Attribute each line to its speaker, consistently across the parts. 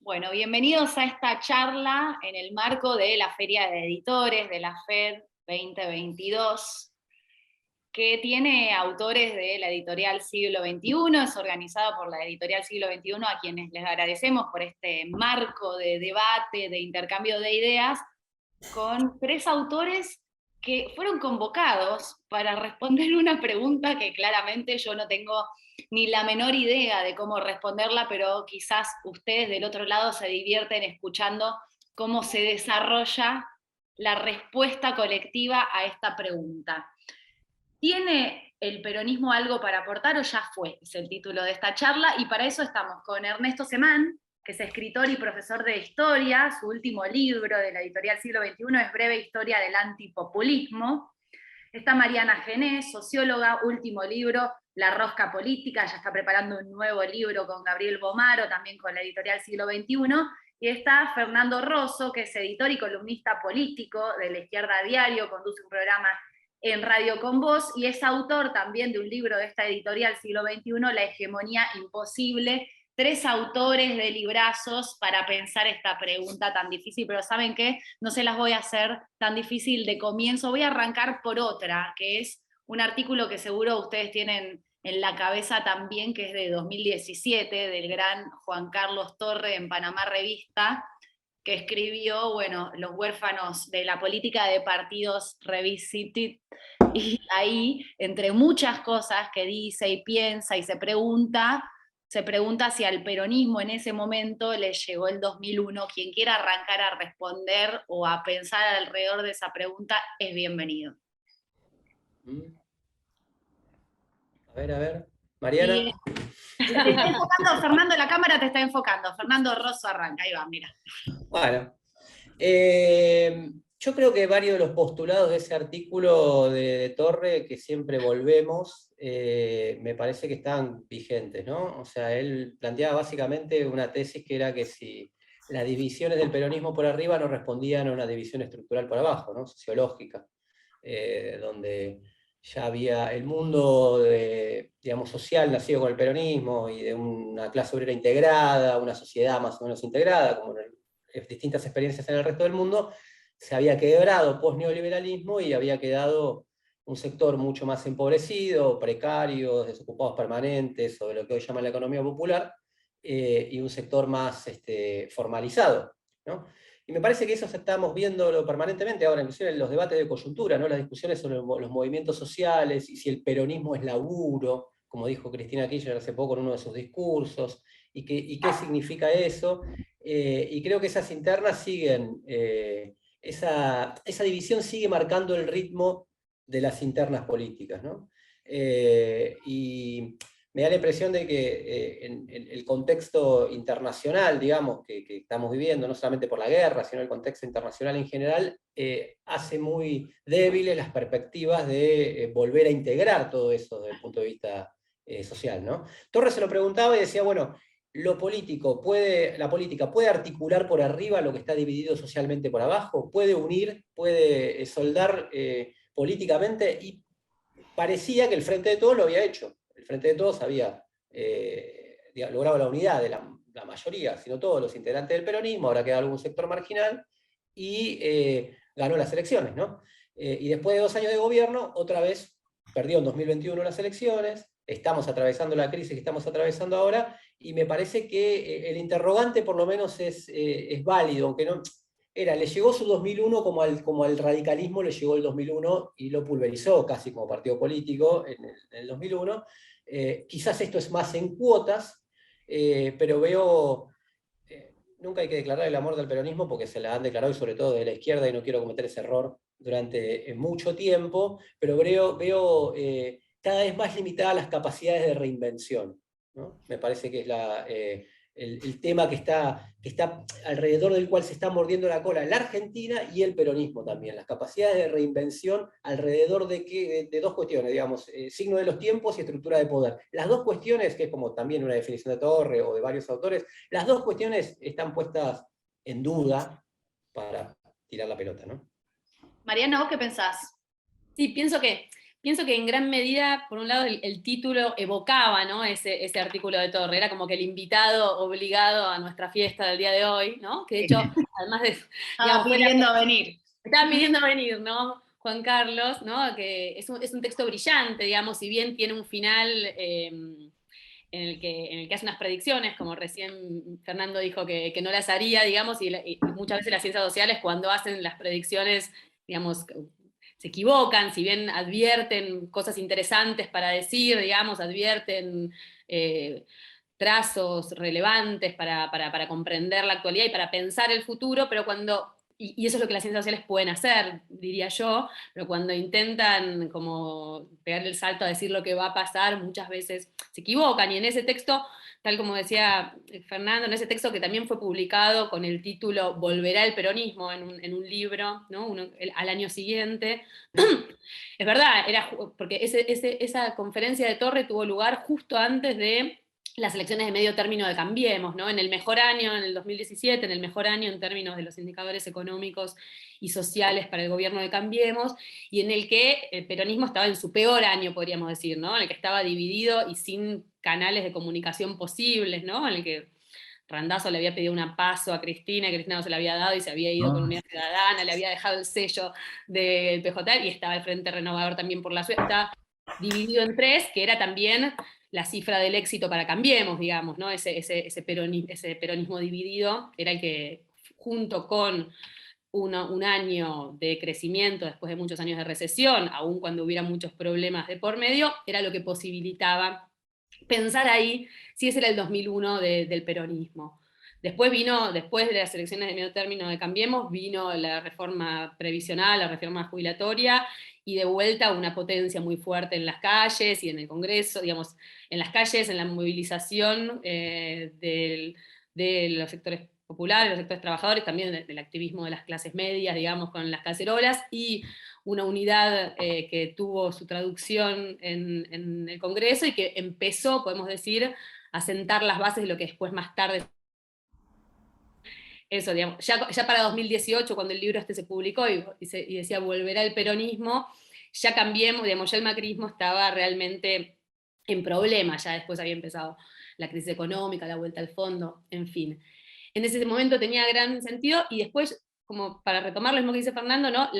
Speaker 1: Bueno, bienvenidos a esta charla en el marco de la Feria de Editores de la FED 2022, que tiene autores de la editorial Siglo XXI, es organizado por la editorial Siglo XXI, a quienes les agradecemos por este marco de debate, de intercambio de ideas, con tres autores que fueron convocados para responder una pregunta que claramente yo no tengo ni la menor idea de cómo responderla, pero quizás ustedes del otro lado se divierten escuchando cómo se desarrolla la respuesta colectiva a esta pregunta. ¿Tiene el peronismo algo para aportar o ya fue? Es el título de esta charla, y para eso estamos con Ernesto Semán, que es escritor y profesor de historia. Su último libro de la editorial Siglo XXI es Breve Historia del Antipopulismo. Está Mariana Gené, socióloga, último libro, La Rosca Política, ya está preparando un nuevo libro con Gabriel Bomaro, también con la editorial Siglo XXI. Y está Fernando Rosso, que es editor y columnista político de La Izquierda Diario, conduce un programa en Radio Con Voz, y es autor también de un libro de esta editorial Siglo XXI, La Hegemonía Imposible. Tres autores de librazos para pensar esta pregunta tan difícil, pero ¿saben qué? No se las voy a hacer tan difícil de comienzo. Voy a arrancar por otra, que es un artículo que seguro ustedes tienen en la cabeza también, que es de 2017, del gran Juan Carlos Torre en Panamá Revista, que escribió, bueno, Los huérfanos de la política de partidos revisited, y ahí, entre muchas cosas que dice y piensa y se pregunta si al peronismo en ese momento le llegó el 2001. Quien quiera arrancar a responder o a pensar alrededor de esa pregunta es bienvenido.
Speaker 2: A ver. Mariana.
Speaker 1: Te está enfocando, Fernando, la cámara te está enfocando. Fernando Rosso arranca, ahí va, mira.
Speaker 2: Bueno, yo creo que varios de los postulados de ese artículo de Torre, que siempre volvemos, me parece que están vigentes, ¿no? O sea, él planteaba básicamente una tesis que era que si las divisiones del peronismo por arriba no respondían a una división estructural por abajo, ¿no? Sociológica, donde ya había el mundo digamos, social nacido con el peronismo y de una clase obrera integrada, una sociedad más o menos integrada, como en distintas experiencias en el resto del mundo, se había quebrado post-neoliberalismo y había quedado un sector mucho más empobrecido, precario, desocupados permanentes, o de lo que hoy llaman la economía popular, y un sector más formalizado, ¿no? Y me parece que eso estamos viéndolo permanentemente ahora, inclusive en los debates de coyuntura, ¿no? Las discusiones sobre los movimientos sociales y si el peronismo es laburo, como dijo Cristina Kirchner hace poco en uno de sus discursos, y qué significa eso. Y creo que esas internas siguen, esa división sigue marcando el ritmo de las internas políticas, ¿no? Y me da la impresión de que en el contexto internacional, digamos, que estamos viviendo, no solamente por la guerra, sino el contexto internacional en general, hace muy débiles las perspectivas de volver a integrar todo eso desde el punto de vista social, ¿no? Torres se lo preguntaba y decía, bueno, la política puede articular por arriba lo que está dividido socialmente por abajo, puede unir, puede soldar políticamente, y parecía que el Frente de Todos lo había hecho. El Frente de Todos había logrado la unidad de la mayoría, sino todos los integrantes del peronismo, ahora queda algún sector marginal, y ganó las elecciones, ¿no? Y después de 2 años de gobierno, otra vez perdió en 2021 las elecciones, estamos atravesando la crisis que estamos atravesando ahora, y me parece que el interrogante por lo menos es válido, aunque no... le llegó su 2001 como al radicalismo le llegó el 2001 y lo pulverizó casi como partido político en el 2001. Quizás esto es más en cuotas, pero veo... nunca hay que declarar el amor del peronismo porque se la han declarado, y sobre todo de la izquierda, y no quiero cometer ese error durante mucho tiempo, pero veo cada vez más limitadas las capacidades de reinvención, ¿no? Me parece que es el tema que está alrededor del cual se está mordiendo la cola la Argentina y el peronismo también, las capacidades de reinvención alrededor de dos cuestiones, digamos, signo de los tiempos y estructura de poder. Las dos cuestiones, que es como también una definición de Torre o de varios autores, las dos cuestiones están puestas en duda para tirar la pelota, ¿no?
Speaker 1: Mariana, ¿vos qué pensás?
Speaker 3: Sí, pienso que Pienso que en gran medida, por un lado, el título evocaba, ¿no? ese artículo de Torre, era como que el invitado obligado a nuestra fiesta del día de hoy, ¿no? Que de hecho, además de, digamos,
Speaker 1: pidiendo venir.
Speaker 3: Estaba pidiendo venir, ¿no? Juan Carlos, ¿no? Que es un texto brillante, digamos, si bien tiene un final en el que hace unas predicciones, como recién Fernando dijo que no las haría, digamos, y muchas veces las ciencias sociales cuando hacen las predicciones, digamos, se equivocan, si bien advierten cosas interesantes para decir, digamos, advierten trazos relevantes para comprender la actualidad y para pensar el futuro, pero cuando, y eso es lo que las ciencias sociales pueden hacer, diría yo, pero cuando intentan como pegarle el salto a decir lo que va a pasar, muchas veces se equivocan, y en ese texto, tal como decía Fernando, en ese texto que también fue publicado con el título Volverá el peronismo en un libro, ¿no? Al año siguiente, es verdad, porque esa conferencia de Torre tuvo lugar justo antes de las elecciones de medio término de Cambiemos, ¿no? En el mejor año, en el 2017, en el mejor año en términos de los indicadores económicos y sociales para el gobierno de Cambiemos, y en el que el peronismo estaba en su peor año, podríamos decir, ¿no? En el que estaba dividido y sin canales de comunicación posibles, ¿no? En el que Randazzo le había pedido un paso a Cristina, y Cristina no se le había dado y se había ido con Unidad Ciudadana, le había dejado el sello del PJ, y estaba el Frente Renovador también por la ciudad, estaba dividido en tres, que era también la cifra del éxito para Cambiemos, digamos, ¿no? Ese peronismo dividido era el que, junto con un año de crecimiento después de muchos años de recesión, aun cuando hubiera muchos problemas de por medio, era lo que posibilitaba pensar ahí si ese era el 2001 del peronismo. Después después de las elecciones de medio término de Cambiemos, vino la reforma previsional, la reforma jubilatoria, y de vuelta una potencia muy fuerte en las calles y en el Congreso, digamos, en las calles, en la movilización de los sectores populares, los sectores trabajadores, también del activismo de las clases medias, digamos, con las cacerolas, y una unidad que tuvo su traducción en el Congreso y que empezó, podemos decir, a sentar las bases de lo que después más tarde, eso, digamos, ya para 2018, cuando el libro se publicó y decía volverá el peronismo, ya Cambiemos, digamos, ya el macrismo estaba realmente en problemas, ya después había empezado la crisis económica, la vuelta al fondo, en fin. En ese momento tenía gran sentido, y después, como para retomar lo mismo que dice Fernando, ¿no?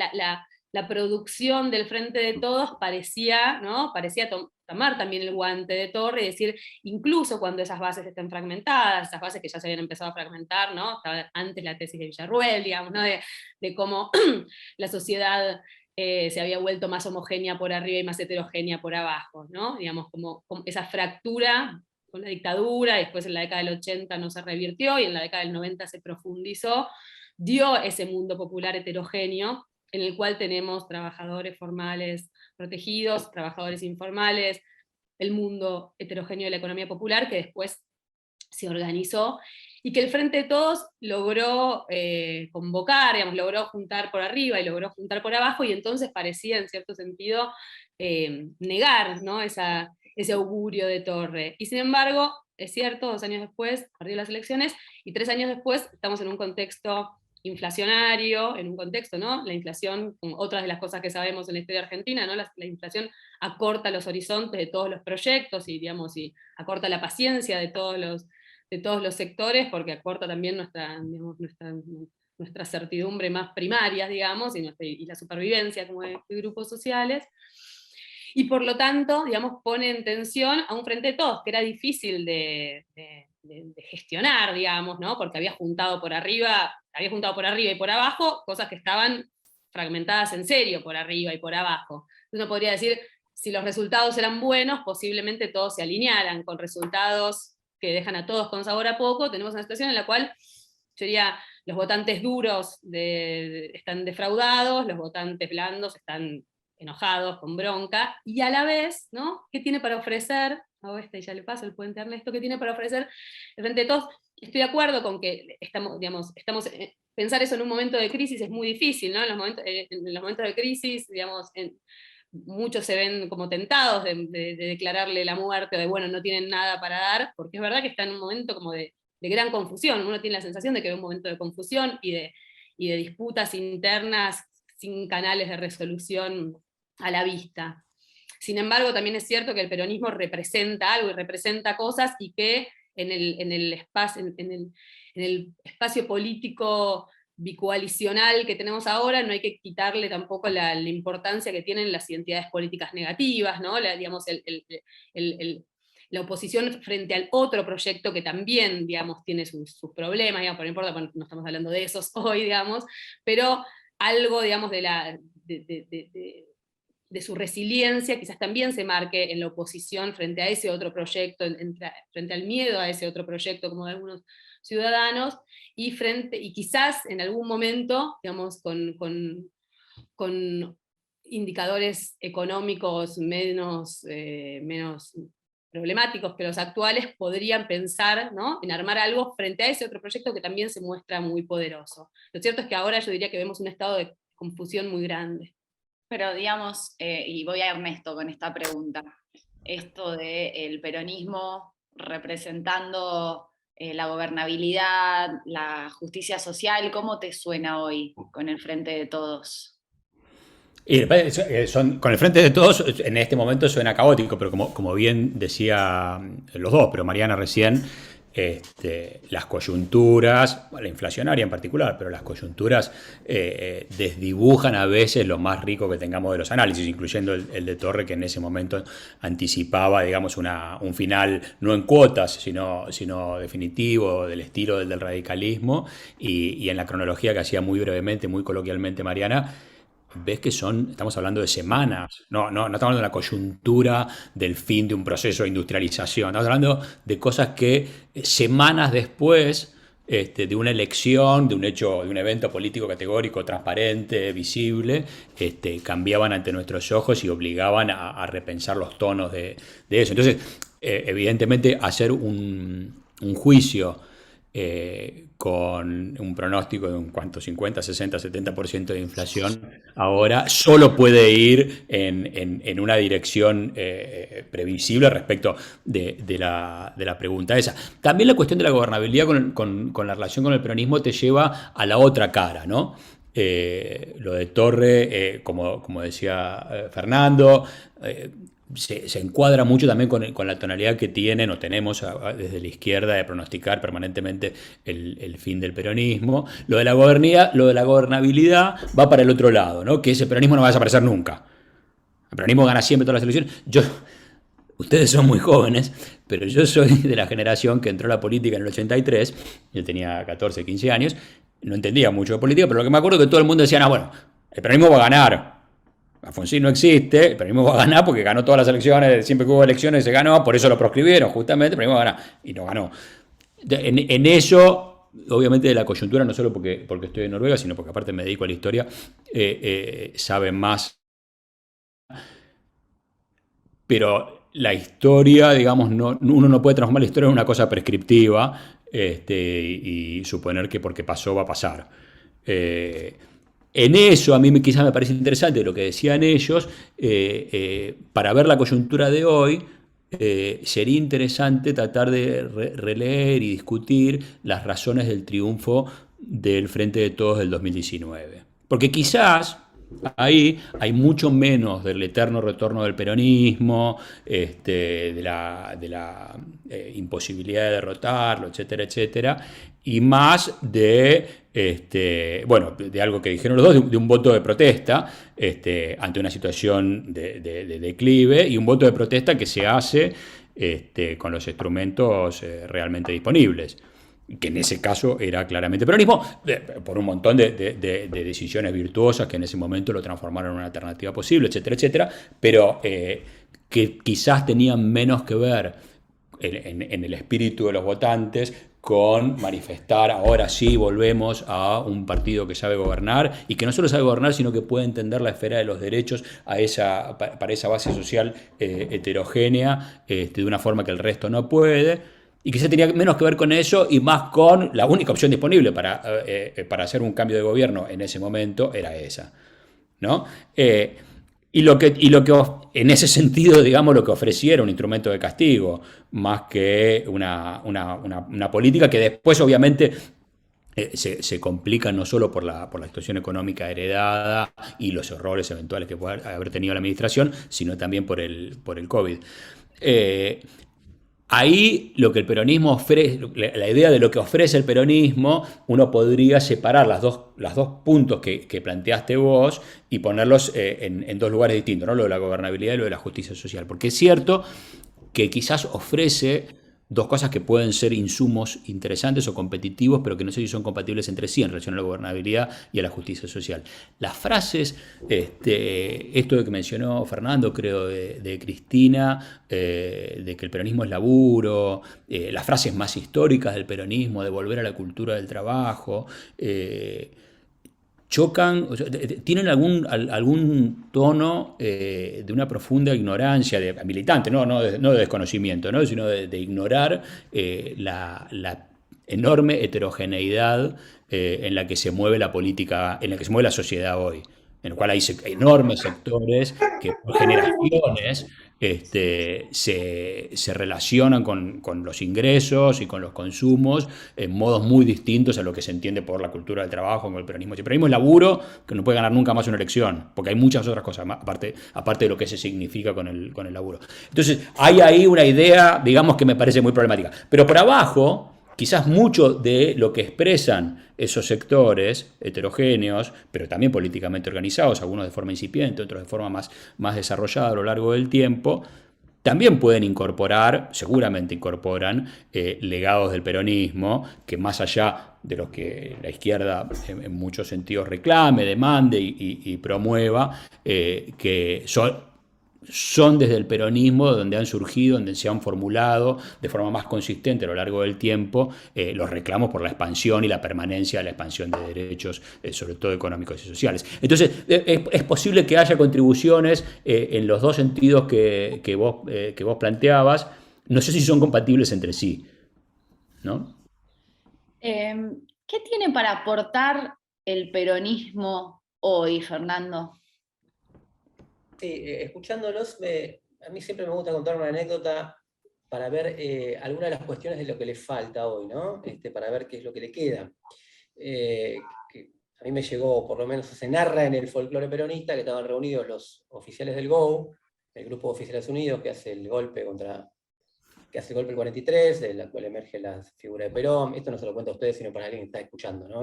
Speaker 3: La producción del Frente de Todos parecía, ¿no? Parecía tomar también el guante de Torre y decir, incluso cuando esas bases estén fragmentadas, esas bases que ya se habían empezado a fragmentar, ¿no? Estaba antes la tesis de Villarruel, digamos, ¿no? de cómo la sociedad se había vuelto más homogénea por arriba y más heterogénea por abajo, ¿no? Digamos, como esa fractura con la dictadura, y después en la década del 80 no se revirtió, y en la década del 90 se profundizó, dio ese mundo popular heterogéneo, en el cual tenemos trabajadores formales protegidos, trabajadores informales, el mundo heterogéneo de la economía popular, que después se organizó, y que el Frente de Todos logró convocar, digamos, logró juntar por arriba y logró juntar por abajo, y entonces parecía, en cierto sentido, negar, ¿no? Ese augurio de Torre. Y sin embargo, es cierto, 2 años después, perdió las elecciones, y 3 años después estamos en un contexto inflacionario, en un contexto, ¿no? La inflación, como otras de las cosas que sabemos en la historia argentina, ¿no? La inflación acorta los horizontes de todos los proyectos, y, digamos, y acorta la paciencia de todos los sectores, porque acorta también nuestra certidumbre más primaria, digamos, y la supervivencia como de grupos sociales. Y por lo tanto, digamos, pone en tensión a un Frente de Todos, que era difícil de gestionar, digamos, ¿no? Porque había juntado por arriba y por abajo cosas que estaban fragmentadas en serio por arriba y por abajo. Uno podría decir, si los resultados eran buenos, posiblemente todos se alinearan. Con resultados que dejan a todos con sabor a poco, tenemos una situación en la cual, yo diría, los votantes duros están defraudados, los votantes blandos están enojados, con bronca, y a la vez, ¿no? ¿Qué tiene para ofrecer? Ya le paso el puente a Ernesto, ¿qué tiene para ofrecer el Frente de Todos? Estoy de acuerdo con que pensar eso en un momento de crisis es muy difícil, ¿no? En los momentos de crisis, digamos, muchos se ven como tentados de declararle la muerte, o de, bueno, no tienen nada para dar, porque es verdad que está en un momento como de gran confusión. Uno tiene la sensación de que es un momento de confusión y de disputas internas sin canales de resolución a la vista. Sin embargo, también es cierto que el peronismo representa algo y representa cosas, y que en el espacio político bicoalicional que tenemos ahora no hay que quitarle tampoco la importancia que tienen las identidades políticas negativas, ¿no? Digamos, la oposición frente al otro proyecto que también, digamos, tiene sus problemas, digamos, pero no importa, no estamos hablando de esos hoy, digamos, pero algo, digamos, de su resiliencia quizás también se marque en la oposición frente a ese otro proyecto, frente al miedo a ese otro proyecto, como de algunos ciudadanos, y quizás en algún momento, digamos, con indicadores económicos menos problemáticos que los actuales, podrían pensar, ¿no?, en armar algo frente a ese otro proyecto que también se muestra muy poderoso. Lo cierto es que ahora yo diría que vemos un estado de confusión muy grande.
Speaker 1: Pero digamos, y voy a Ernesto con esta pregunta, esto del peronismo representando la gobernabilidad, la justicia social, ¿cómo te suena hoy con el Frente de Todos?
Speaker 4: Con el Frente de Todos en este momento suena caótico, pero como bien decía los dos, pero Mariana recién, las coyunturas, la inflacionaria en particular, pero las coyunturas desdibujan a veces lo más rico que tengamos de los análisis, incluyendo el de Torre, que en ese momento anticipaba, digamos, un final no en cuotas, sino definitivo, del estilo del radicalismo, y en la cronología que hacía muy brevemente, muy coloquialmente Mariana, ves que estamos hablando de semanas, no estamos hablando de la coyuntura del fin de un proceso de industrialización, estamos hablando de cosas que semanas después de una elección, de un hecho, de un evento político categórico, transparente, visible, cambiaban ante nuestros ojos y obligaban a repensar los tonos de eso. Entonces, evidentemente, hacer un juicio con un pronóstico de un 50, 60, 70% de inflación, ahora solo puede ir en una dirección previsible respecto de la pregunta esa. También la cuestión de la gobernabilidad con la relación con el peronismo te lleva a la otra cara, ¿no? Lo de Torre, como decía Fernando, se encuadra mucho también con la tonalidad que tienen o tenemos desde la izquierda de pronosticar permanentemente el fin del peronismo. Lo de la gobernabilidad va para el otro lado, ¿no? Que ese peronismo no va a desaparecer nunca. El peronismo gana siempre todas las elecciones. Ustedes son muy jóvenes, pero yo soy de la generación que entró a la política en el 83, yo tenía 14, 15 años, no entendía mucho de política, pero lo que me acuerdo es que todo el mundo decía, bueno, el peronismo va a ganar. Alfonsín no existe, el peronismo va a ganar porque ganó todas las elecciones, siempre que hubo elecciones se ganó, por eso lo proscribieron justamente, el peronismo va a ganar, y no ganó. En eso, obviamente de la coyuntura, no solo porque estoy en Noruega, sino porque aparte me dedico a la historia, saben más. Pero la historia, digamos, uno no puede transformar la historia en una cosa prescriptiva y suponer que porque pasó va a pasar. En eso a mí quizás me parece interesante lo que decían ellos, para ver la coyuntura de hoy, sería interesante tratar de releer y discutir las razones del triunfo del Frente de Todos del 2019. Porque quizás ahí hay mucho menos del eterno retorno del peronismo, de la imposibilidad de derrotarlo, etcétera, etcétera, y más de algo que dijeron los dos, de un voto de protesta ante una situación de declive, y un voto de protesta que se hace con los instrumentos realmente disponibles, que en ese caso era claramente peronismo, por un montón de decisiones virtuosas que en ese momento lo transformaron en una alternativa posible, etcétera, etcétera, pero que quizás tenían menos que ver en el espíritu de los votantes con manifestar, ahora sí volvemos a un partido que sabe gobernar, y que no solo sabe gobernar, sino que puede entender la esfera de los derechos para esa base social heterogénea, de una forma que el resto no puede, y que se tenía menos que ver con eso y más con la única opción disponible para hacer un cambio de gobierno en ese momento era esa, ¿no? Y lo que en ese sentido, digamos, lo que ofrecía era un instrumento de castigo, más que una política que después, obviamente, se complican no solo por la situación económica heredada y los errores eventuales que pueda haber tenido la administración, sino también por el COVID. Ahí lo que el peronismo ofrece, la idea de lo que ofrece el peronismo, uno podría separar los dos puntos que planteaste vos y ponerlos en dos lugares distintos, ¿no? Lo de la gobernabilidad y lo de la justicia social. Porque es cierto que quizás ofrece dos cosas que pueden ser insumos interesantes o competitivos, pero que no sé si son compatibles entre sí en relación a la gobernabilidad y a la justicia social. Las frases, esto que mencionó Fernando, creo, de Cristina, de que el peronismo es laburo, las frases más históricas del peronismo, de volver a la cultura del trabajo, chocan, o sea, tienen algún tono de una profunda ignorancia, militante, no de desconocimiento, ¿no? Sino de ignorar la enorme heterogeneidad en la que se mueve la política, en la que se mueve la sociedad hoy, en el cual hay enormes sectores que por generaciones se relacionan con los ingresos y con los consumos en modos muy distintos a lo que se entiende por la cultura del trabajo, con el peronismo. Si el peronismo es laburo, que no puede ganar nunca más una elección, porque hay muchas otras cosas, aparte de lo que se significa con el laburo. Entonces, hay ahí una idea, digamos, que me parece muy problemática. Pero por abajo, quizás mucho de lo que expresan esos sectores heterogéneos, pero también políticamente organizados, algunos de forma incipiente, otros de forma más desarrollada a lo largo del tiempo, también pueden incorporar, seguramente incorporan, legados del peronismo, que más allá de lo que la izquierda en muchos sentidos reclame, demande y promueva, que son desde el peronismo donde han surgido, donde se han formulado de forma más consistente a lo largo del tiempo los reclamos por la expansión y la permanencia de la expansión de derechos, sobre todo económicos y sociales. Entonces, es posible que haya contribuciones en los dos sentidos que vos planteabas. No sé si son compatibles entre sí, ¿no?
Speaker 1: ¿Qué tiene para aportar el peronismo hoy, Fernando?
Speaker 2: Sí, escuchándolos, a mí siempre me gusta contar una anécdota para ver algunas de las cuestiones de lo que le falta hoy, ¿no? Para ver qué es lo que le queda. Que a mí me llegó, por lo menos se narra en el folclore peronista, que estaban reunidos los oficiales del GO, el Grupo de Oficiales Unidos, que hace el golpe el 43, de la cual emerge la figura de Perón. Esto no se lo cuento a ustedes, sino para alguien que está escuchando, ¿no?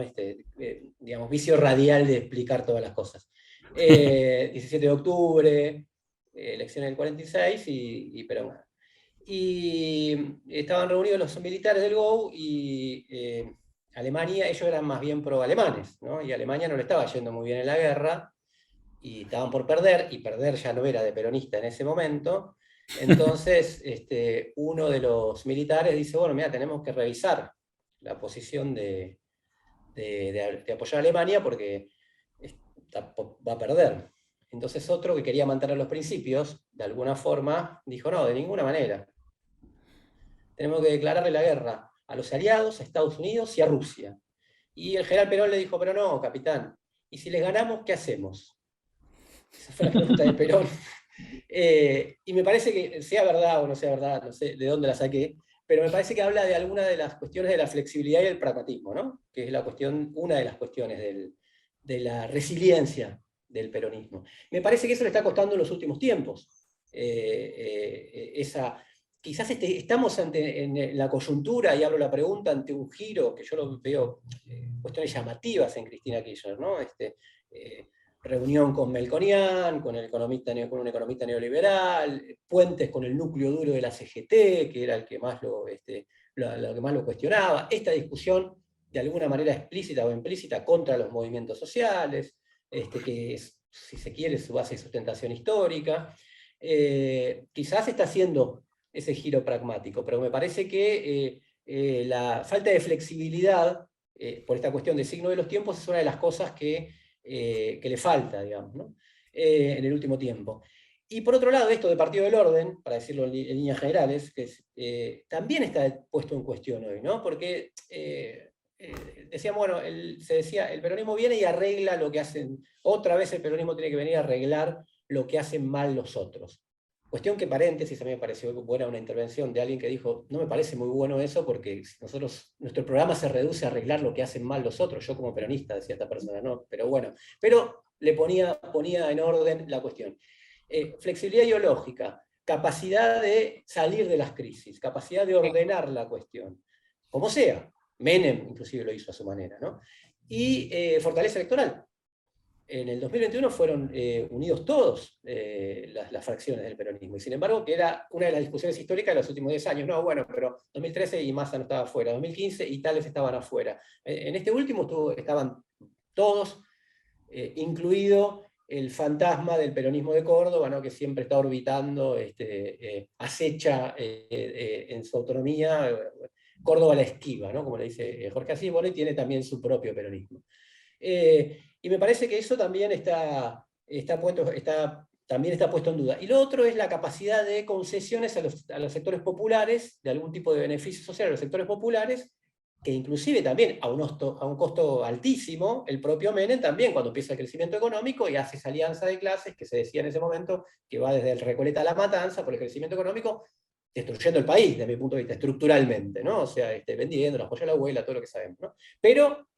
Speaker 2: Digamos, vicio radial de explicar todas las cosas. 17 de octubre, elecciones del 46 y Perón. Y estaban reunidos los militares del GO y Alemania, ellos eran más bien pro-alemanes, ¿no? Y Alemania no le estaba yendo muy bien en la guerra, y estaban por perder, y perder ya no era de peronista en ese momento. Entonces, uno de los militares dice, bueno, mira, tenemos que revisar la posición de apoyar a Alemania porque va a perder. Entonces otro que quería mantener los principios, de alguna forma, dijo, no, de ninguna manera. Tenemos que declararle la guerra a los aliados, a Estados Unidos y a Rusia. Y el general Perón le dijo, pero no, capitán, ¿y si les ganamos, qué hacemos? Esa fue la pregunta de Perón. Y me parece que, sea verdad o no sea verdad, no sé de dónde la saqué, pero me parece que habla de alguna de las cuestiones de la flexibilidad y el pragmatismo, ¿no? Que es una de las cuestiones de la resiliencia del peronismo. Me parece que eso le está costando en los últimos tiempos. Quizás estamos en la coyuntura, y abro la pregunta, ante un giro, que yo lo veo cuestiones llamativas en Cristina Kirchner, ¿no? Reunión con Melconian, con un economista neoliberal, puentes con el núcleo duro de la CGT, que era el que más lo que más lo cuestionaba, esta discusión de alguna manera explícita o implícita contra los movimientos sociales, que es, si se quiere, su base de sustentación histórica. Quizás está haciendo ese giro pragmático, pero me parece que la falta de flexibilidad por esta cuestión de signo de los tiempos es una de las cosas que le falta, digamos, ¿no? En el último tiempo. Y por otro lado, esto de partido del orden, para decirlo en líneas generales, que también está puesto en cuestión hoy, ¿no? Porque decíamos, bueno, se decía, el peronismo viene y arregla lo que hacen, otra vez el peronismo tiene que venir a arreglar lo que hacen mal los otros. Cuestión que, paréntesis, a mí me pareció buena una intervención de alguien que dijo, no me parece muy bueno eso porque nuestro programa se reduce a arreglar lo que hacen mal los otros. Yo como peronista, decía esta persona, no, pero bueno. Pero le ponía en orden la cuestión. Flexibilidad ideológica, capacidad de salir de las crisis, capacidad de ordenar la cuestión, como sea. Menem inclusive lo hizo a su manera, ¿no? Y fortaleza electoral. En el 2021 fueron unidos todos las fracciones del peronismo, y sin embargo, que era una de las discusiones históricas de los últimos 10 años. No, bueno, pero 2013 y Massa no estaba afuera, 2015 y tales estaban afuera. En este último estaban todos, incluido el fantasma del peronismo de Córdoba, ¿no? Que siempre está orbitando, acecha en su autonomía, Córdoba la esquiva, ¿no? Como le dice Jorge Asís, bueno, y tiene también su propio peronismo. Y me parece que eso también también está puesto en duda. Y lo otro es la capacidad de concesiones a los sectores populares, de algún tipo de beneficio social a los sectores populares, que inclusive también a un costo altísimo, el propio Menem también, cuando empieza el crecimiento económico y hace esa alianza de clases que se decía en ese momento, que va desde el Recoleta a la Matanza por el crecimiento económico, destruyendo el país, desde mi punto de vista, estructuralmente, ¿no? O sea, vendiendo, el apoyo a la abuela, todo lo que sabemos, ¿no? Pero,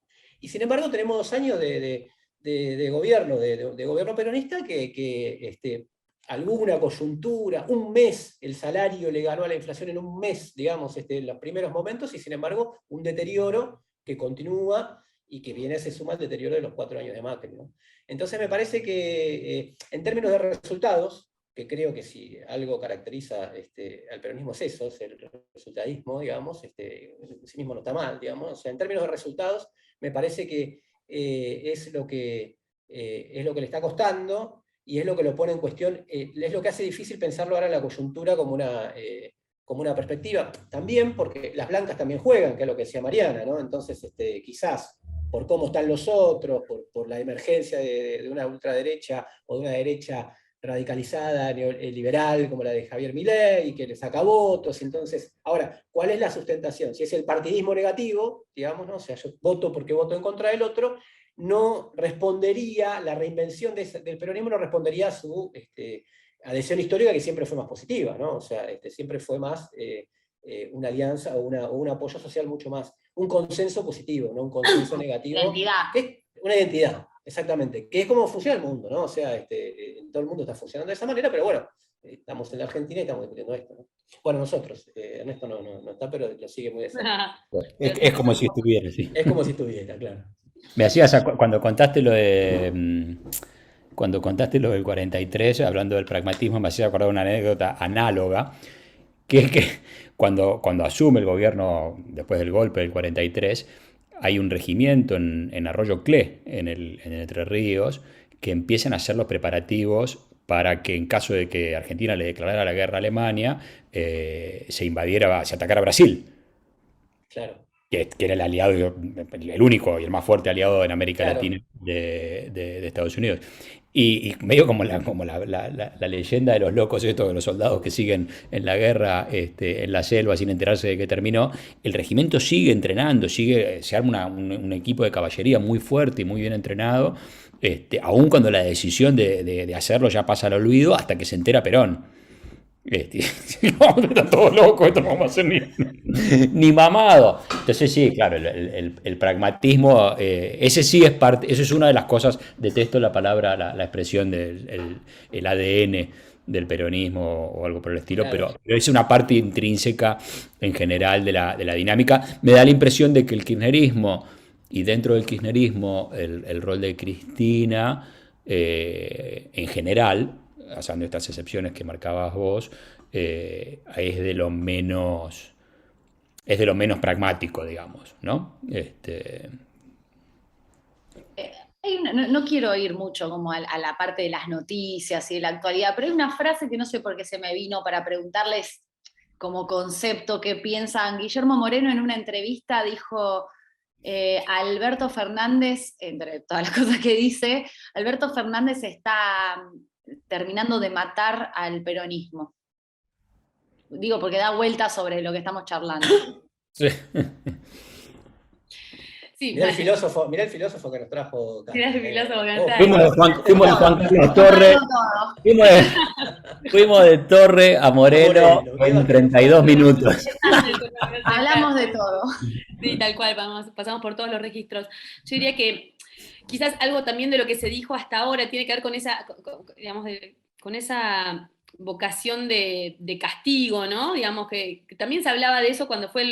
Speaker 2: y sin embargo, tenemos 2 años de gobierno peronista que alguna coyuntura, un mes, el salario le ganó a la inflación en un mes, digamos, en los primeros momentos, y sin embargo, un deterioro que continúa y que viene, se suma al deterioro de los 4 años de Macri, ¿no? Entonces me parece que, en términos de resultados, que creo que si algo caracteriza al peronismo es eso, es el resultadismo, digamos, en sí mismo no está mal, digamos, o sea, en términos de resultados, me parece que es lo que le está costando, y es lo que lo pone en cuestión, es lo que hace difícil pensarlo ahora en la coyuntura como una perspectiva. También porque las blancas también juegan, que es lo que decía Mariana, ¿no? Entonces, quizás por cómo están los otros, por la emergencia de una ultraderecha o de una derecha radicalizada, liberal, como la de Javier Milei, y que le saca votos. Entonces, ahora, ¿cuál es la sustentación? Si es el partidismo negativo, digamos, ¿no? O sea, yo voto porque voto en contra del otro, no respondería, la reinvención del peronismo no respondería a su adhesión histórica, que siempre fue más positiva, ¿no? O sea, siempre fue más una alianza o un apoyo social mucho más, un consenso positivo, no un consenso negativo.
Speaker 1: Identidad.
Speaker 2: Que es una identidad, exactamente, que es como funciona el mundo, ¿no? O sea, todo el mundo está funcionando de esa manera, pero bueno, estamos en la Argentina y estamos discutiendo esto, ¿no? Bueno, nosotros, Ernesto no está, pero lo sigue muy de cerca.
Speaker 4: Es como si estuviera, sí.
Speaker 2: Es como si estuviera, claro.
Speaker 4: Me hacías, cuando contaste lo de... Cuando contaste lo del 43, hablando del pragmatismo, me hacía acordar una anécdota análoga, que es que cuando asume el gobierno después del golpe del 43, hay un regimiento en Arroyo Clé, en Entre Ríos, que empiezan a hacer los preparativos para que en caso de que Argentina le declarara la guerra a Alemania, se atacara Brasil.
Speaker 2: Claro.
Speaker 4: Que era el aliado, el único y el más fuerte aliado en América
Speaker 2: Claro.
Speaker 4: Latina de Estados Unidos. Y medio como la leyenda de los locos estos, de los soldados que siguen en la guerra, en la selva sin enterarse de que terminó, el regimiento sigue entrenando, se arma un equipo de caballería muy fuerte y muy bien entrenado, aun cuando la decisión de hacerlo ya pasa al olvido, hasta que se entera Perón. Están todos locos, esto no vamos a hacer ni mamado. Entonces sí, claro, el pragmatismo, ese sí es parte, eso es una de las cosas, detesto la palabra, la expresión del el ADN del peronismo o algo por el estilo,
Speaker 2: Claro.
Speaker 4: pero es una parte intrínseca en general de la dinámica. Me da la impresión de que el kirchnerismo, y dentro del kirchnerismo el rol de Cristina, en general, pasando estas excepciones que marcabas vos, es de lo menos pragmático, digamos, ¿no?
Speaker 1: No quiero ir mucho como a la parte de las noticias y de la actualidad, pero hay una frase que no sé por qué se me vino para preguntarles como concepto qué piensan. Guillermo Moreno en una entrevista dijo, Alberto Fernández, entre todas las cosas que dice, Alberto Fernández está terminando de matar al peronismo. Digo, porque da vueltas sobre lo que estamos charlando.
Speaker 4: Sí.
Speaker 3: Sí,
Speaker 2: Mirá el filósofo que nos trajo.
Speaker 3: Mirá el filósofo que nos
Speaker 2: Oh,
Speaker 3: trajo.
Speaker 4: Fuimos de Juan Carlos Torre,
Speaker 1: Todo.
Speaker 4: fuimos de Torre a Moreno
Speaker 2: Moreno,
Speaker 4: en 32 minutos.
Speaker 1: Hablamos de todo.
Speaker 3: Sí, tal cual, pasamos por todos los registros. Yo diría que quizás algo también de lo que se dijo hasta ahora tiene que ver con esa, digamos, con esa vocación de castigo, ¿no? Digamos que también se hablaba de eso cuando fue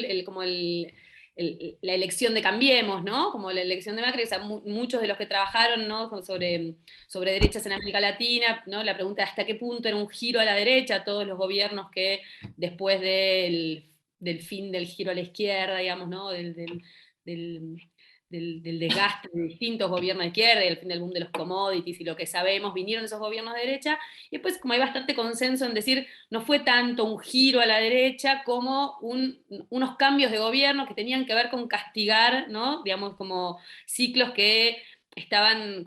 Speaker 3: la elección de Cambiemos, ¿no? Como la elección de Macri, o sea, muchos de los que trabajaron, ¿no? sobre derechas en América Latina, ¿no? La pregunta de hasta qué punto era un giro a la derecha, todos los gobiernos que después del fin del giro a la izquierda, digamos, ¿no? Del desgaste de distintos gobiernos de izquierda y el fin del boom de los commodities y lo que sabemos, vinieron esos gobiernos de derecha, y después como hay bastante consenso en decir, no fue tanto un giro a la derecha como unos cambios de gobierno que tenían que ver con castigar, ¿no? Digamos, como ciclos que estaban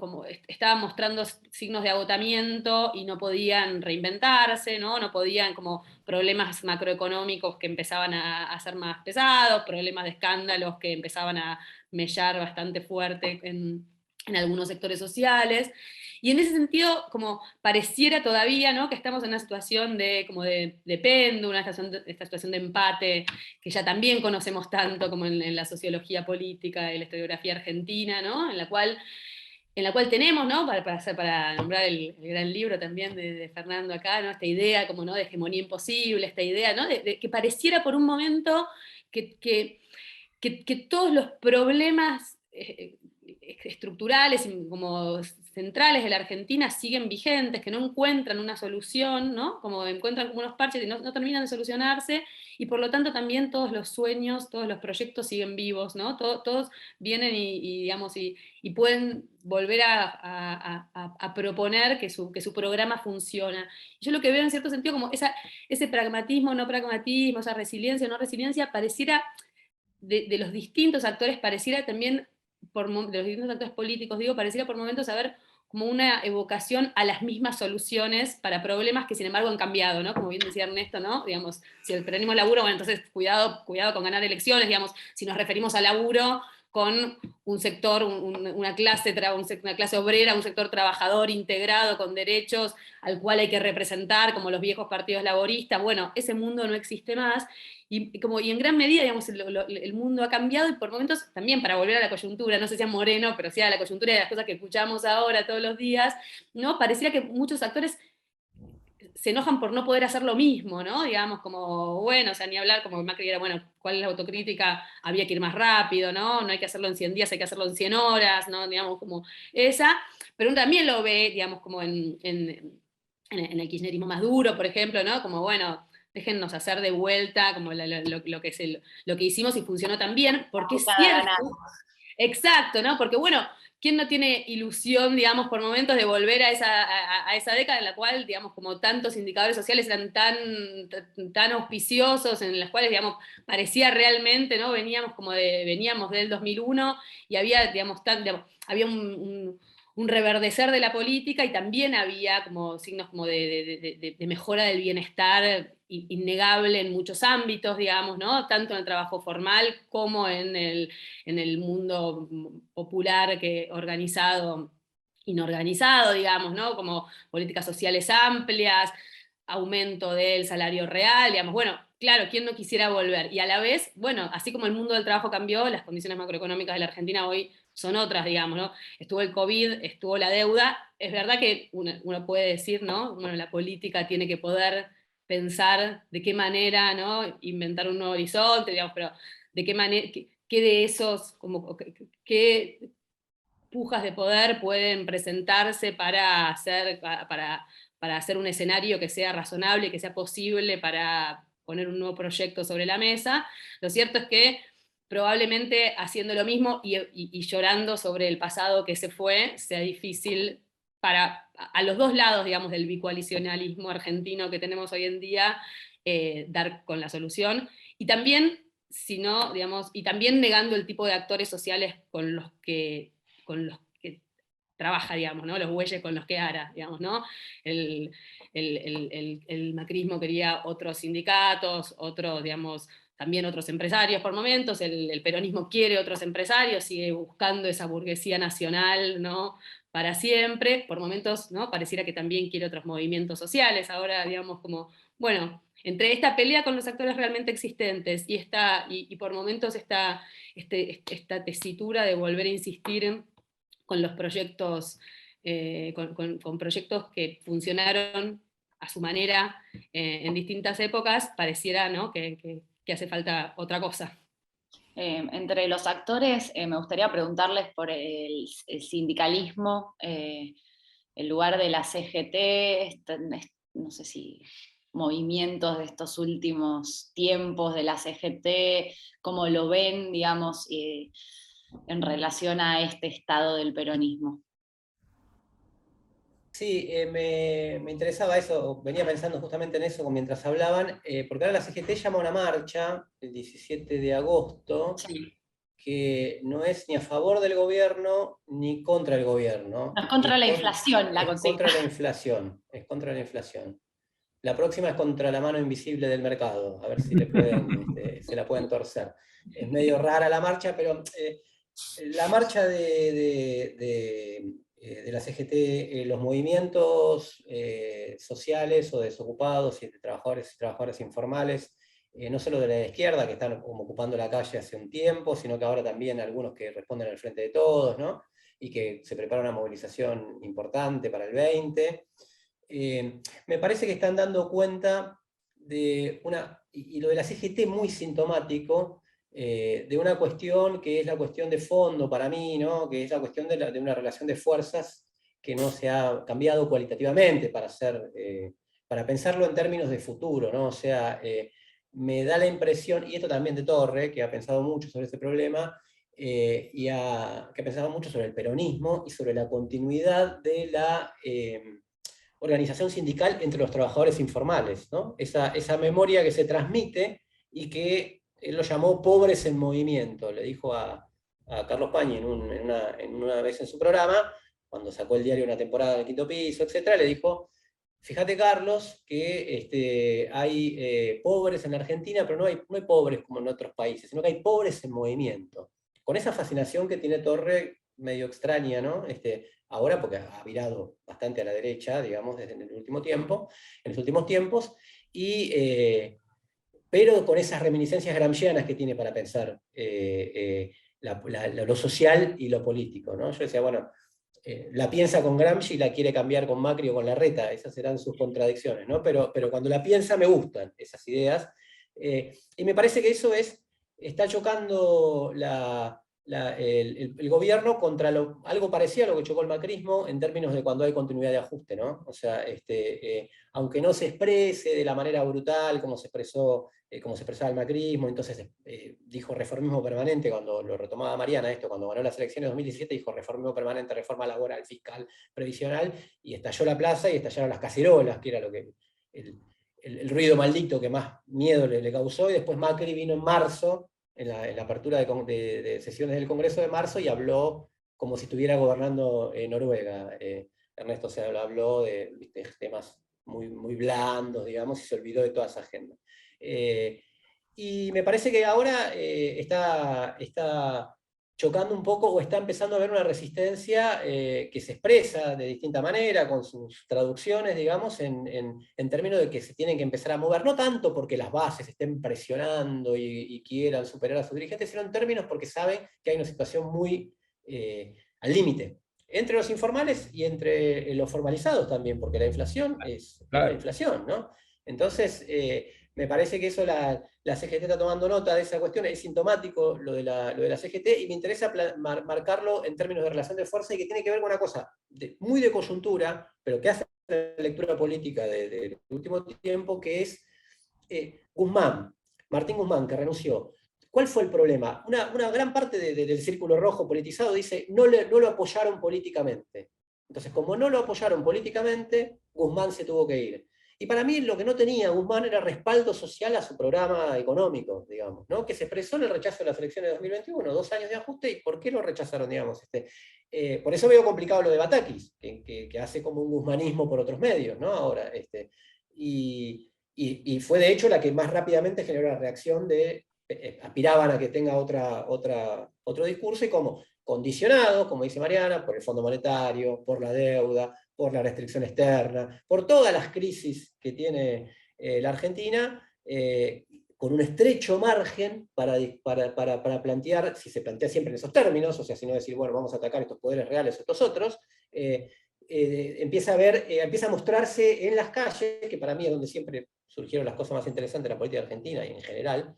Speaker 3: mostrando signos de agotamiento y no podían reinventarse, ¿no? No podían, como problemas macroeconómicos que empezaban a ser más pesados, problemas de escándalos que empezaban a mellar bastante fuerte en algunos sectores sociales. Y en ese sentido, como pareciera todavía, ¿no? Que estamos en una situación de péndulo, esta situación de empate, que ya también conocemos tanto como en la sociología política y la historiografía argentina, ¿no? En la cual tenemos, ¿no? Para nombrar el gran libro también de Fernando acá, ¿no? Esta idea como, ¿no? de hegemonía imposible, esta idea, ¿no? de que pareciera por un momento que todos los problemas estructurales y como centrales de la Argentina siguen vigentes, que no encuentran una solución, ¿no? Como encuentran como unos parches y no terminan de solucionarse, y por lo tanto también todos los sueños, todos los proyectos siguen vivos, ¿no? Todos vienen digamos, y pueden volver a proponer que su programa funciona. Y yo lo que veo en cierto sentido como ese pragmatismo, no pragmatismo, esa resiliencia, no resiliencia, pareciera de los distintos actores, pareciera también, de los distintos actores políticos, digo, pareciera por momentos haber como una evocación a las mismas soluciones para problemas que sin embargo han cambiado, ¿no? Como bien decía Ernesto, ¿no? Digamos, si el peronismo es laburo, bueno, entonces cuidado con ganar elecciones, digamos, si nos referimos a laburo con un sector, una clase obrera, un sector trabajador integrado con derechos al cual hay que representar, como los viejos partidos laboristas, bueno, ese mundo no existe más, y en gran medida, digamos, el mundo ha cambiado, y por momentos también, para volver a la coyuntura, no sé si a Moreno, pero sí a la coyuntura de las cosas que escuchamos ahora todos los días, ¿no? Pareciera que muchos actores se enojan por no poder hacer lo mismo, ¿no? Digamos, como, bueno, o sea, ni hablar, como Macri era, bueno, ¿cuál es la autocrítica? Había que ir más rápido, ¿no? No hay que hacerlo en 100 días, hay que hacerlo en 100 horas, ¿no? Digamos, como esa, pero uno también lo ve, digamos, como en el kirchnerismo más duro, por ejemplo, ¿no? Como, bueno, déjennos hacer de vuelta como lo que hicimos y funcionó tan bien, porque es cierto. Exacto, ¿no? Porque bueno, ¿quién no tiene ilusión, digamos, por momentos de volver a esa década en la cual, digamos, como tantos indicadores sociales eran tan auspiciosos, en las cuales, digamos, parecía realmente, ¿no? Veníamos del 2001 y había, digamos, había un reverdecer de la política, y también había como signos como de mejora del bienestar innegable en muchos ámbitos, digamos, ¿no? Tanto en el trabajo formal como en el mundo popular, organizado, inorganizado, digamos, ¿no? Como políticas sociales amplias, aumento del salario real, digamos, bueno, claro, ¿quién no quisiera volver? Y a la vez, bueno, así como el mundo del trabajo cambió, las condiciones macroeconómicas de la Argentina hoy son otras, digamos, ¿no? Estuvo el COVID, estuvo la deuda, es verdad que uno puede decir, ¿no? Bueno, la política tiene que poder pensar de qué manera, ¿no? Inventar un nuevo horizonte, digamos, pero de qué manera, qué de esos, como, qué pujas de poder pueden presentarse para hacer un escenario que sea razonable, que sea posible para poner un nuevo proyecto sobre la mesa. Lo cierto es que probablemente haciendo lo mismo y llorando sobre el pasado que se fue, sea difícil a los dos lados, digamos, del bicoalicionalismo argentino que tenemos hoy en día, dar con la solución. Y también, digamos, y también negando el tipo de actores sociales con los que trabaja, digamos, ¿no? Los bueyes con los que ara, digamos, ¿no? El macrismo quería otros sindicatos, digamos, también otros empresarios por momentos, el peronismo quiere otros empresarios, sigue buscando esa burguesía nacional, ¿no?, para siempre, por momentos, ¿no?, pareciera que también quiere otros movimientos sociales, ahora digamos como, bueno, entre esta pelea con los actores realmente existentes y por momentos esta tesitura de volver a insistir con los proyectos, con proyectos que funcionaron a su manera en distintas épocas, pareciera, ¿no?, que hace falta otra cosa.
Speaker 1: Entre los actores, me gustaría preguntarles por el sindicalismo, el lugar de la CGT, no sé si movimientos de estos últimos tiempos de la CGT, cómo lo ven, digamos, en relación a este estado del peronismo.
Speaker 2: Sí, me interesaba eso, venía pensando justamente en eso mientras hablaban, porque ahora la CGT llama a una marcha el 17 de agosto,
Speaker 1: Sí.
Speaker 2: que no es ni a favor del gobierno ni contra el gobierno.
Speaker 1: No, es contra la inflación la
Speaker 2: es
Speaker 1: consigna.
Speaker 2: contra la inflación, es contra la inflación. La próxima es contra la mano invisible del mercado, a ver si le pueden, se la pueden torcer. Es medio rara la marcha, pero la marcha de la CGT, los movimientos sociales o desocupados y de trabajadores y trabajadoras informales, no solo de la izquierda, que están como ocupando la calle hace un tiempo, sino que ahora también algunos que responden al Frente de Todos, ¿no?, y que se prepara una movilización importante para el 20. Me parece que están dando cuenta de y lo de la CGT muy sintomático, de una cuestión que es la cuestión de fondo para mí, ¿no?, que es la cuestión de una relación de fuerzas que no se ha cambiado cualitativamente para pensarlo en términos de futuro, ¿no? O sea, me da la impresión, y esto también de Torre, que ha pensado mucho sobre ese problema, que ha pensado mucho sobre el peronismo y sobre la continuidad de la organización sindical entre los trabajadores informales, ¿no? Esa memoria que se transmite y que él lo llamó pobres en movimiento, le dijo a Carlos Pañi en una vez en su programa, cuando sacó el diario Una temporada del Quinto Piso, etc., le dijo: fíjate, Carlos, que hay pobres en Argentina, pero no hay pobres como en otros países, sino que hay pobres en movimiento. Con esa fascinación que tiene Torre, medio extraña, ¿no? Ahora, porque ha virado bastante a la derecha, digamos, desde el último tiempo, en los últimos tiempos, pero con esas reminiscencias gramscianas que tiene para pensar lo social y lo político, ¿no? Yo decía, bueno, la piensa con Gramsci y la quiere cambiar con Macri o con Larreta, esas serán sus contradicciones, ¿no? Pero cuando la piensa me gustan esas ideas, y me parece que eso está chocando el gobierno contra algo parecido a lo que chocó el macrismo en términos de cuando hay continuidad de ajuste, ¿no? O sea, aunque no se exprese de la manera brutal como se expresaba el macrismo, entonces dijo reformismo permanente cuando lo retomaba Mariana, cuando ganó las elecciones de 2017, dijo reformismo permanente, reforma laboral, fiscal, previsional, y estalló la plaza y estallaron las cacerolas, que era lo que el ruido maldito que más miedo le causó, y después Macri vino en marzo, en la apertura de sesiones del Congreso de marzo, y habló como si estuviera gobernando Noruega. Ernesto se habló de temas muy, muy blandos, digamos, y se olvidó de toda esa agenda. Y me parece que ahora está chocando un poco, o está empezando a haber una resistencia que se expresa de distinta manera, con sus traducciones, digamos, en términos de que se tienen que empezar a mover, no tanto porque las bases estén presionando y quieran superar a sus dirigentes, sino en términos porque saben que hay una situación muy al límite, entre los informales y entre los formalizados también, porque la inflación es la inflación, ¿no? Entonces, me parece que eso la CGT está tomando nota de esa cuestión, es sintomático lo de la CGT, y me interesa marcarlo en términos de relación de fuerza, y que tiene que ver con una cosa muy de coyuntura, pero que hace la lectura política del último tiempo, que es Martín Guzmán, que renunció. ¿Cuál fue el problema? Una gran parte del círculo rojo politizado dice no lo apoyaron políticamente. Entonces, como no lo apoyaron políticamente, Guzmán se tuvo que ir. Y para mí lo que no tenía Guzmán era respaldo social a su programa económico, digamos, ¿no? Que se expresó en el rechazo de las elecciones de 2021, 2 años de ajuste, ¿y por qué lo rechazaron, digamos? Por eso veo complicado lo de Batakis, que hace como un guzmanismo por otros medios, ¿no? Ahora, y y fue de hecho la que más rápidamente generó la reacción de, aspiraban a que tenga otro discurso, y como condicionado, como dice Mariana, por el Fondo Monetario, por la deuda, por la restricción externa, por todas las crisis que tiene la Argentina, con un estrecho margen para plantear, si se plantea siempre en esos términos, o sea, si no decir, bueno, vamos a atacar estos poderes reales o estos otros, empieza a mostrarse en las calles, que para mí es donde siempre surgieron las cosas más interesantes de la política argentina y en general,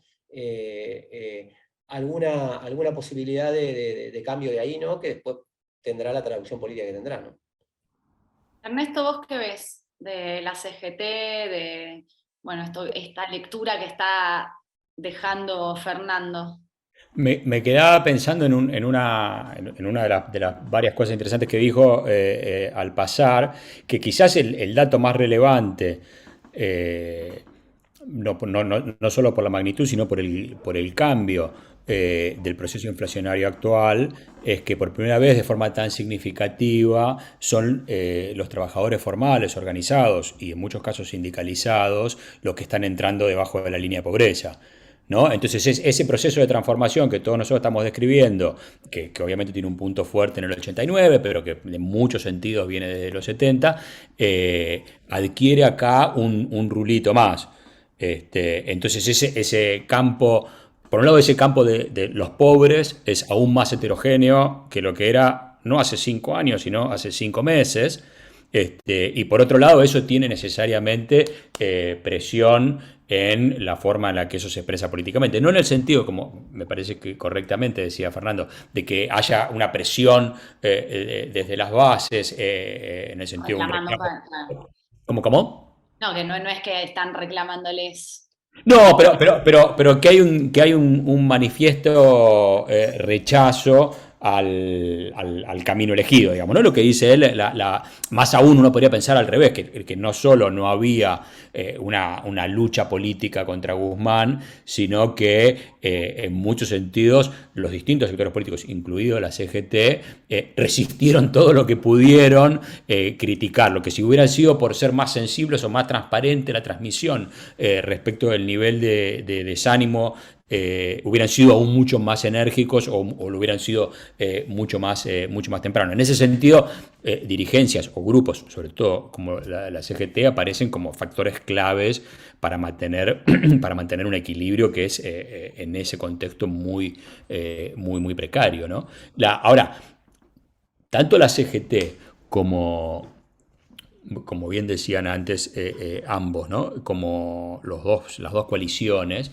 Speaker 2: alguna posibilidad de cambio de ahí, ¿no? Que después tendrá la traducción política que tendrá, ¿no?
Speaker 1: Ernesto, ¿vos qué ves de la CGT, de esta lectura que está dejando Fernando?
Speaker 4: Me quedaba pensando en una de las varias cosas interesantes que dijo al pasar, que quizás el dato más relevante, no solo por la magnitud, sino por el cambio del proceso inflacionario actual, es que por primera vez de forma tan significativa son los trabajadores formales, organizados y en muchos casos sindicalizados los que están entrando debajo de la línea de pobreza, ¿no? Entonces ese proceso de transformación que todos nosotros estamos describiendo, que obviamente tiene un punto fuerte en el 89, pero que en muchos sentidos viene desde los 70, adquiere acá un rulito más. Entonces ese campo, por un lado ese campo de los pobres es aún más heterogéneo que lo que era no hace 5 años, sino hace 5 meses. Y por otro lado eso tiene necesariamente presión en la forma en la que eso se expresa políticamente. No en el sentido, como me parece que correctamente decía Fernando, de que haya una presión desde las bases, en el sentido... ¿Cómo?
Speaker 1: No, que no es que están reclamándoles.
Speaker 4: No, pero que hay un manifiesto rechazo al camino elegido, digamos, ¿no? Lo que dice él, más aún uno podría pensar al revés, que no solo no había una lucha política contra Guzmán, sino que en muchos sentidos los distintos sectores políticos, incluido la CGT, resistieron todo lo que pudieron criticar, lo que si hubieran sido por ser más sensibles o más transparente la transmisión respecto del nivel de desánimo, hubieran sido aún mucho más enérgicos o lo hubieran sido mucho más temprano. En ese sentido, dirigencias o grupos, sobre todo como la CGT, aparecen como factores claves para mantener un equilibrio que es en ese contexto muy precario, ¿no? Ahora, tanto la CGT como bien decían antes ambos, ¿no? Como las dos coaliciones,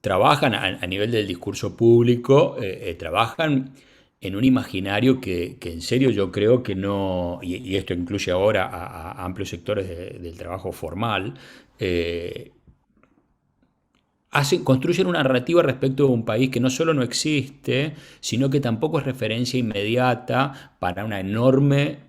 Speaker 4: trabajan a nivel del discurso público, trabajan en un imaginario que en serio yo creo que no, y esto incluye ahora a amplios sectores del trabajo formal, construyen una narrativa respecto de un país que no solo no existe, sino que tampoco es referencia inmediata para un enorme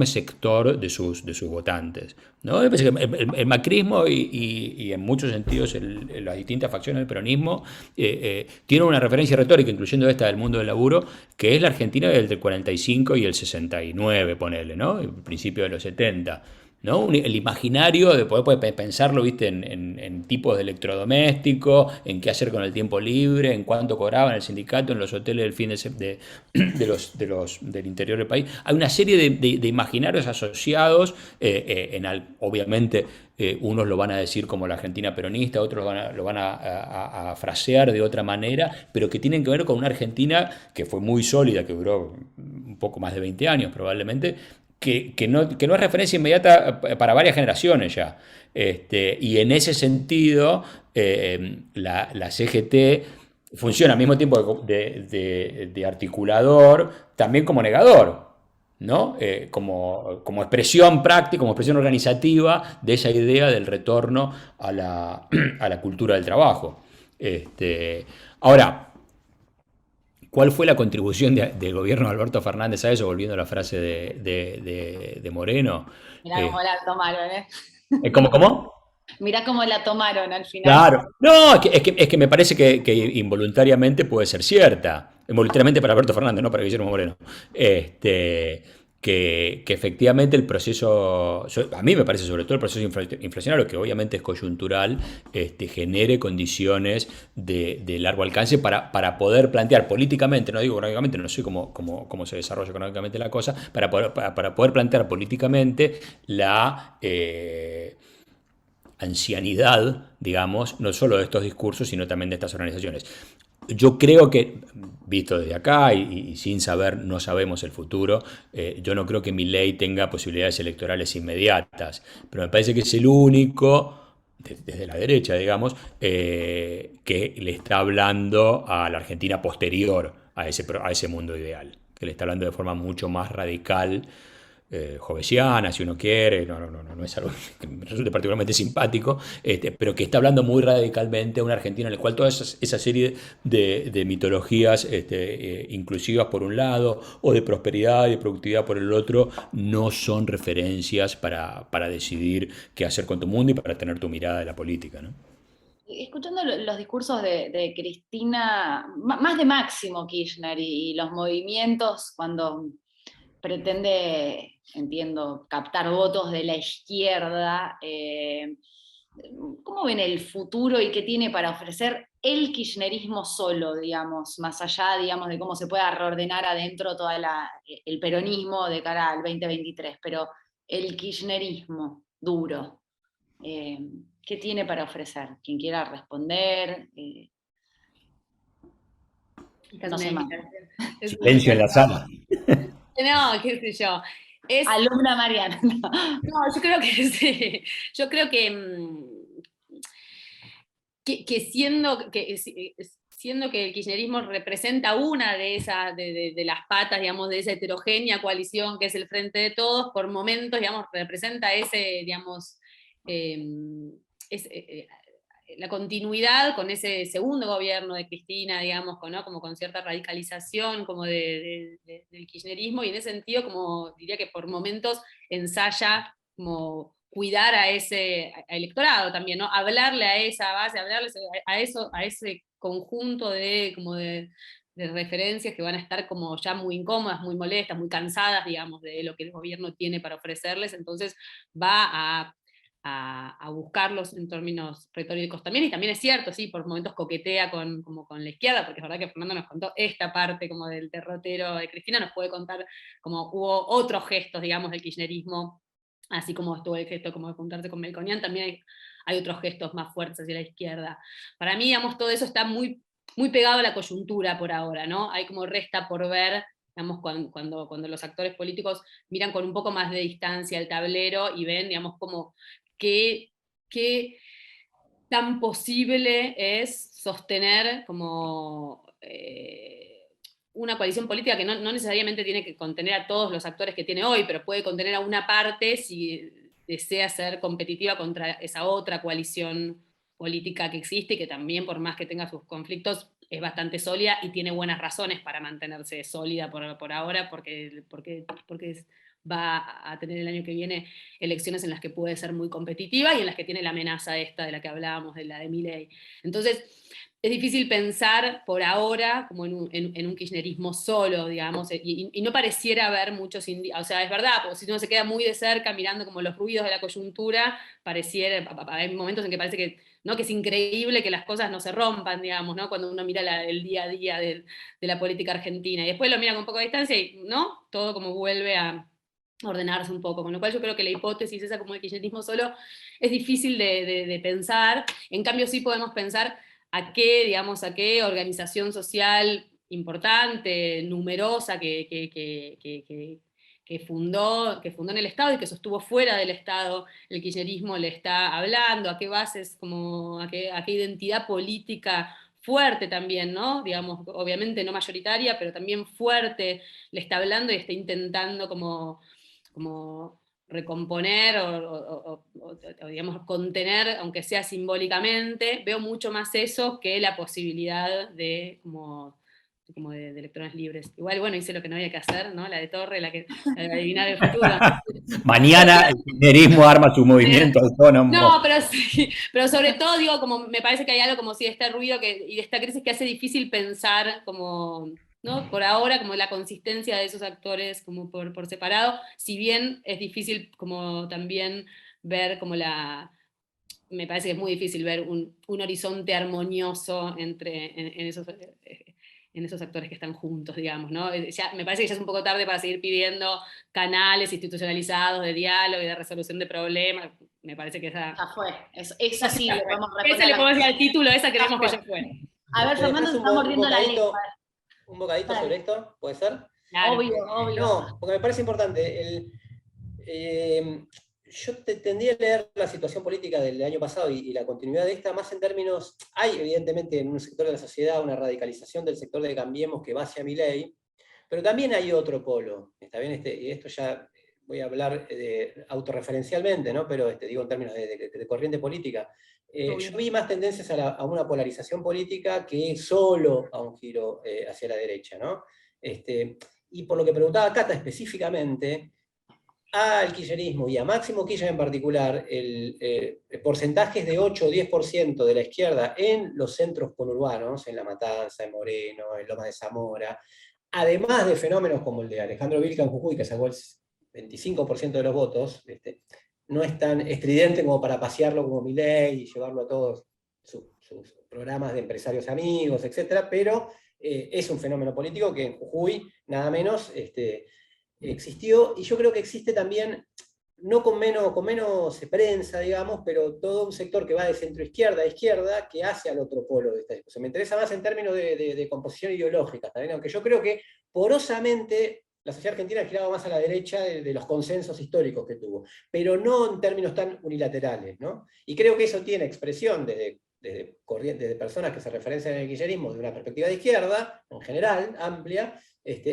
Speaker 4: sector de sus votantes, ¿no? Me parece que el macrismo y en muchos sentidos las distintas facciones del peronismo tienen una referencia retórica, incluyendo esta del mundo del laburo, que es la Argentina del 45 y el 69, ponele, ¿no? El principio de los 70. ¿No? El imaginario de poder pensarlo, ¿viste? En tipos de electrodomésticos, en qué hacer con el tiempo libre, en cuánto cobraban el sindicato en los hoteles del fin del interior del país. Hay una serie de imaginarios asociados, obviamente unos lo van a decir como la Argentina peronista, otros lo van a frasear de otra manera, pero que tienen que ver con una Argentina que fue muy sólida, que duró un poco más de 20 años probablemente, que no es referencia inmediata para varias generaciones ya. Y en ese sentido, la CGT funciona al mismo tiempo de articulador, también como negador, ¿no? Como expresión práctica, como expresión organizativa de esa idea del retorno a la cultura del trabajo. Ahora, ¿cuál fue la contribución del gobierno de Alberto Fernández a eso? Volviendo a la frase de Moreno.
Speaker 1: Mirá cómo la tomaron, ¿eh?
Speaker 4: ¿Cómo?
Speaker 1: Mirá cómo la tomaron al final.
Speaker 4: Claro. No, es que me parece que involuntariamente puede ser cierta. Involuntariamente para Alberto Fernández, no para Guillermo Moreno. que efectivamente el proceso, a mí me parece sobre todo el proceso inflacionario, que obviamente es coyuntural, genere condiciones de largo alcance para poder plantear políticamente, no digo económicamente, no sé cómo se desarrolla económicamente la cosa, para poder plantear políticamente la ancianidad, digamos, no solo de estos discursos, sino también de estas organizaciones. Yo creo que, visto desde acá y sin saber, no sabemos el futuro, yo no creo que Milei tenga posibilidades electorales inmediatas, pero me parece que es el único, desde la derecha, digamos, que le está hablando a la Argentina posterior a ese mundo ideal, que le está hablando de forma mucho más radical, jovesiana, si uno quiere, no es algo que me resulte particularmente simpático, pero que está hablando muy radicalmente a una Argentina en la cual toda esa serie de mitologías inclusivas por un lado, o de prosperidad y de productividad por el otro, no son referencias para decidir qué hacer con tu mundo y para tener tu mirada de la política, ¿no?
Speaker 1: Escuchando los discursos de Cristina, más de Máximo Kirchner y los movimientos cuando pretende, entiendo, captar votos de la izquierda, ¿cómo ven el futuro y qué tiene para ofrecer el kirchnerismo solo, digamos, más allá, digamos, de cómo se pueda reordenar adentro todo el peronismo de cara al 2023, pero el kirchnerismo duro, ¿qué tiene para ofrecer? Quien quiera responder. No sé más.
Speaker 4: Silencio en la sala.
Speaker 3: No, qué sé yo.
Speaker 1: Alumna Mariana.
Speaker 3: No, yo creo que sí. Yo creo que siendo que el kirchnerismo representa una de esas, de las patas, digamos, de esa heterogénea coalición que es el Frente de Todos, por momentos, digamos, representa ese, digamos, la continuidad con ese segundo gobierno de Cristina, digamos, ¿no? Como con cierta radicalización como del kirchnerismo, y en ese sentido, como diría que por momentos ensaya como cuidar a ese electorado también, ¿no? Hablarle a esa base, hablarle a ese conjunto de referencias que van a estar como ya muy incómodas, muy molestas, muy cansadas, digamos, de lo que el gobierno tiene para ofrecerles, entonces va a buscarlos en términos retóricos también, y también es cierto, sí, por momentos coquetea como con la izquierda, porque es verdad que Fernando nos contó esta parte como del derrotero de Cristina, nos puede contar como hubo otros gestos, digamos, del kirchnerismo, así como estuvo el gesto como de juntarse con Melconian, también hay otros gestos más fuertes hacia la izquierda. Para mí, digamos, todo eso está muy, muy pegado a la coyuntura por ahora, ¿no? Hay como resta por ver, digamos, cuando los actores políticos miran con un poco más de distancia el tablero y ven, digamos, como qué tan posible es sostener como una coalición política que no necesariamente tiene que contener a todos los actores que tiene hoy, pero puede contener a una parte si desea ser competitiva contra esa otra coalición política que existe y que también, por más que tenga sus conflictos, es bastante sólida y tiene buenas razones para mantenerse sólida por ahora, porque va a tener el año que viene elecciones en las que puede ser muy competitiva y en las que tiene la amenaza esta de la que hablábamos, de la de Milei. Entonces, es difícil pensar por ahora como en un kirchnerismo solo, digamos, y no pareciera haber muchos indicios, o sea, es verdad, porque si uno se queda muy de cerca mirando como los ruidos de la coyuntura, hay momentos en que parece que, ¿no? Que es increíble que las cosas no se rompan, digamos, ¿no? Cuando uno mira el día a día de la política argentina, y después lo mira con un poco de distancia y, ¿no? Todo como vuelve a ordenarse un poco, con lo cual yo creo que la hipótesis esa como el kirchnerismo solo es difícil de pensar, en cambio sí podemos pensar a qué organización social importante, numerosa, que fundó en el Estado y que sostuvo fuera del Estado el kirchnerismo le está hablando, a qué bases, a qué identidad política fuerte también, ¿no? Digamos, obviamente no mayoritaria, pero también fuerte, le está hablando y está intentando como recomponer o, digamos, contener, aunque sea simbólicamente. Veo mucho más eso que la posibilidad de electrones libres. Igual, bueno, hice lo que no había que hacer, ¿no? La de Torre, la de adivinar el futuro.
Speaker 4: Mañana el kirchnerismo arma su movimiento autónomo.
Speaker 3: No, pero sí, pero sobre todo, digo, como me parece que hay algo como si de este ruido y de esta crisis que hace difícil pensar como ¿no? Por ahora, como la consistencia de esos actores como por separado, si bien es difícil como también ver como me parece que es muy difícil ver un horizonte armonioso en esos actores que están juntos, digamos, ¿no? Me parece que ya es un poco tarde para seguir pidiendo canales institucionalizados de diálogo y de resolución de problemas. Me parece que esa...
Speaker 1: Ya fue. Eso sí
Speaker 3: ya
Speaker 1: le
Speaker 3: fue.
Speaker 1: podemos
Speaker 3: Ese
Speaker 1: responder.
Speaker 3: le podemos decir al título, esa
Speaker 1: Ya
Speaker 3: creemos que
Speaker 1: fue.
Speaker 3: ya fue.
Speaker 1: A ver,
Speaker 2: ¿Me
Speaker 1: Fernando,
Speaker 2: dejas
Speaker 1: se está mordiendo la lengua.
Speaker 2: un bocadito sobre esto? ¿Puede ser?
Speaker 3: Claro.
Speaker 1: Obvio.
Speaker 2: No, porque me parece importante. Yo tendría a leer la situación política del año pasado y la continuidad de esta más en términos, hay evidentemente en un sector de la sociedad una radicalización del sector de Cambiemos que va hacia Milei, pero también hay otro polo, ¿está bien? Y esto ya voy a hablar autorreferencialmente, ¿no? Pero digo en términos de corriente política. Yo vi más tendencias a una polarización política que solo a un giro hacia la derecha, ¿no? Y por lo que preguntaba Cata específicamente, al kirchnerismo y a Máximo Kirchner en particular, el porcentajes de 8 o 10% de la izquierda en los centros conurbanos, en La Matanza, en Moreno, en Lomas de Zamora, además de fenómenos como el de Alejandro Vilca en Jujuy, que sacó el 25% de los votos, no es tan estridente como para pasearlo como Milei y llevarlo a todos sus programas de empresarios amigos, etc. Pero es un fenómeno político que en Jujuy, nada menos, existió, y yo creo que existe también, no con menos prensa, digamos, pero todo un sector que va de centro izquierda a izquierda, que hace al otro polo de esta discusión. Me interesa más en términos de composición ideológica, también, aunque yo creo que porosamente la sociedad argentina ha girado más a la derecha de los consensos históricos que tuvo, pero no en términos tan unilaterales, ¿no? Y creo que eso tiene expresión desde personas que se referencian en el kirchnerismo de una perspectiva de izquierda, en general, amplia,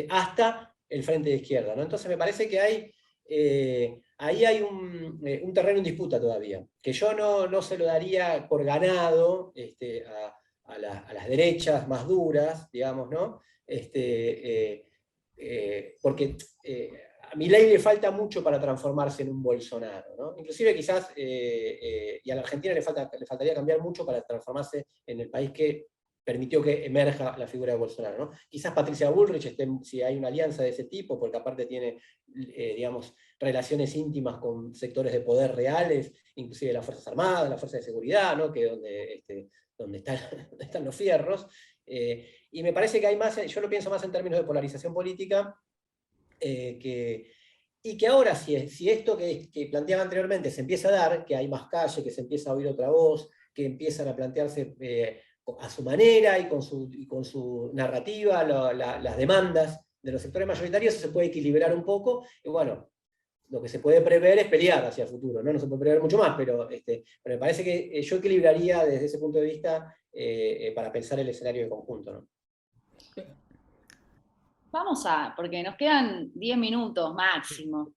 Speaker 2: hasta el frente de izquierda, ¿no? Entonces me parece que ahí hay un terreno en disputa todavía, que yo no se lo daría por ganado a las derechas más duras, digamos, ¿no? Porque a Milei le falta mucho para transformarse en un Bolsonaro, ¿no? Inclusive quizás, y a la Argentina le faltaría cambiar mucho para transformarse en el país que permitió que emerja la figura de Bolsonaro, ¿no? Quizás Patricia Bullrich, si hay una alianza de ese tipo, porque aparte tiene, digamos, relaciones íntimas con sectores de poder reales, inclusive las Fuerzas Armadas, las Fuerzas de Seguridad, ¿no? Que donde están los fierros. Y me parece que hay más, yo lo pienso más en términos de polarización política, y que ahora, si esto que planteaba anteriormente se empieza a dar, que hay más calle, que se empieza a oír otra voz, que empiezan a plantearse a su manera y con su narrativa las demandas de los sectores mayoritarios, eso se puede equilibrar un poco, y bueno, lo que se puede prever es pelear hacia el futuro, ¿no? No se puede prever mucho más, pero me parece que yo equilibraría desde ese punto de vista para pensar el escenario de conjunto, ¿no?
Speaker 1: Porque nos quedan 10 minutos máximo,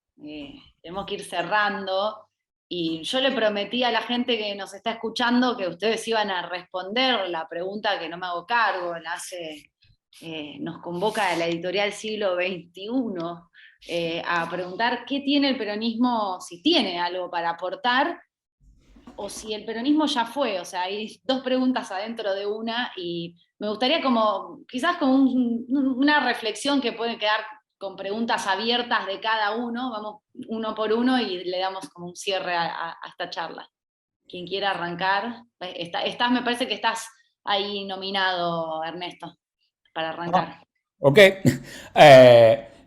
Speaker 1: tenemos que ir cerrando, y yo le prometí a la gente que nos está escuchando que ustedes iban a responder la pregunta que no me hago cargo, nos convoca la editorial Siglo XXI a preguntar qué tiene el peronismo, si tiene algo para aportar, o si el peronismo ya fue. O sea, hay dos preguntas adentro de una, y me gustaría quizás como una reflexión que puede quedar con preguntas abiertas de cada uno, vamos uno por uno y le damos como un cierre a esta charla. Quien quiera arrancar, me parece que estás ahí nominado, Ernesto, para arrancar.
Speaker 4: Ok.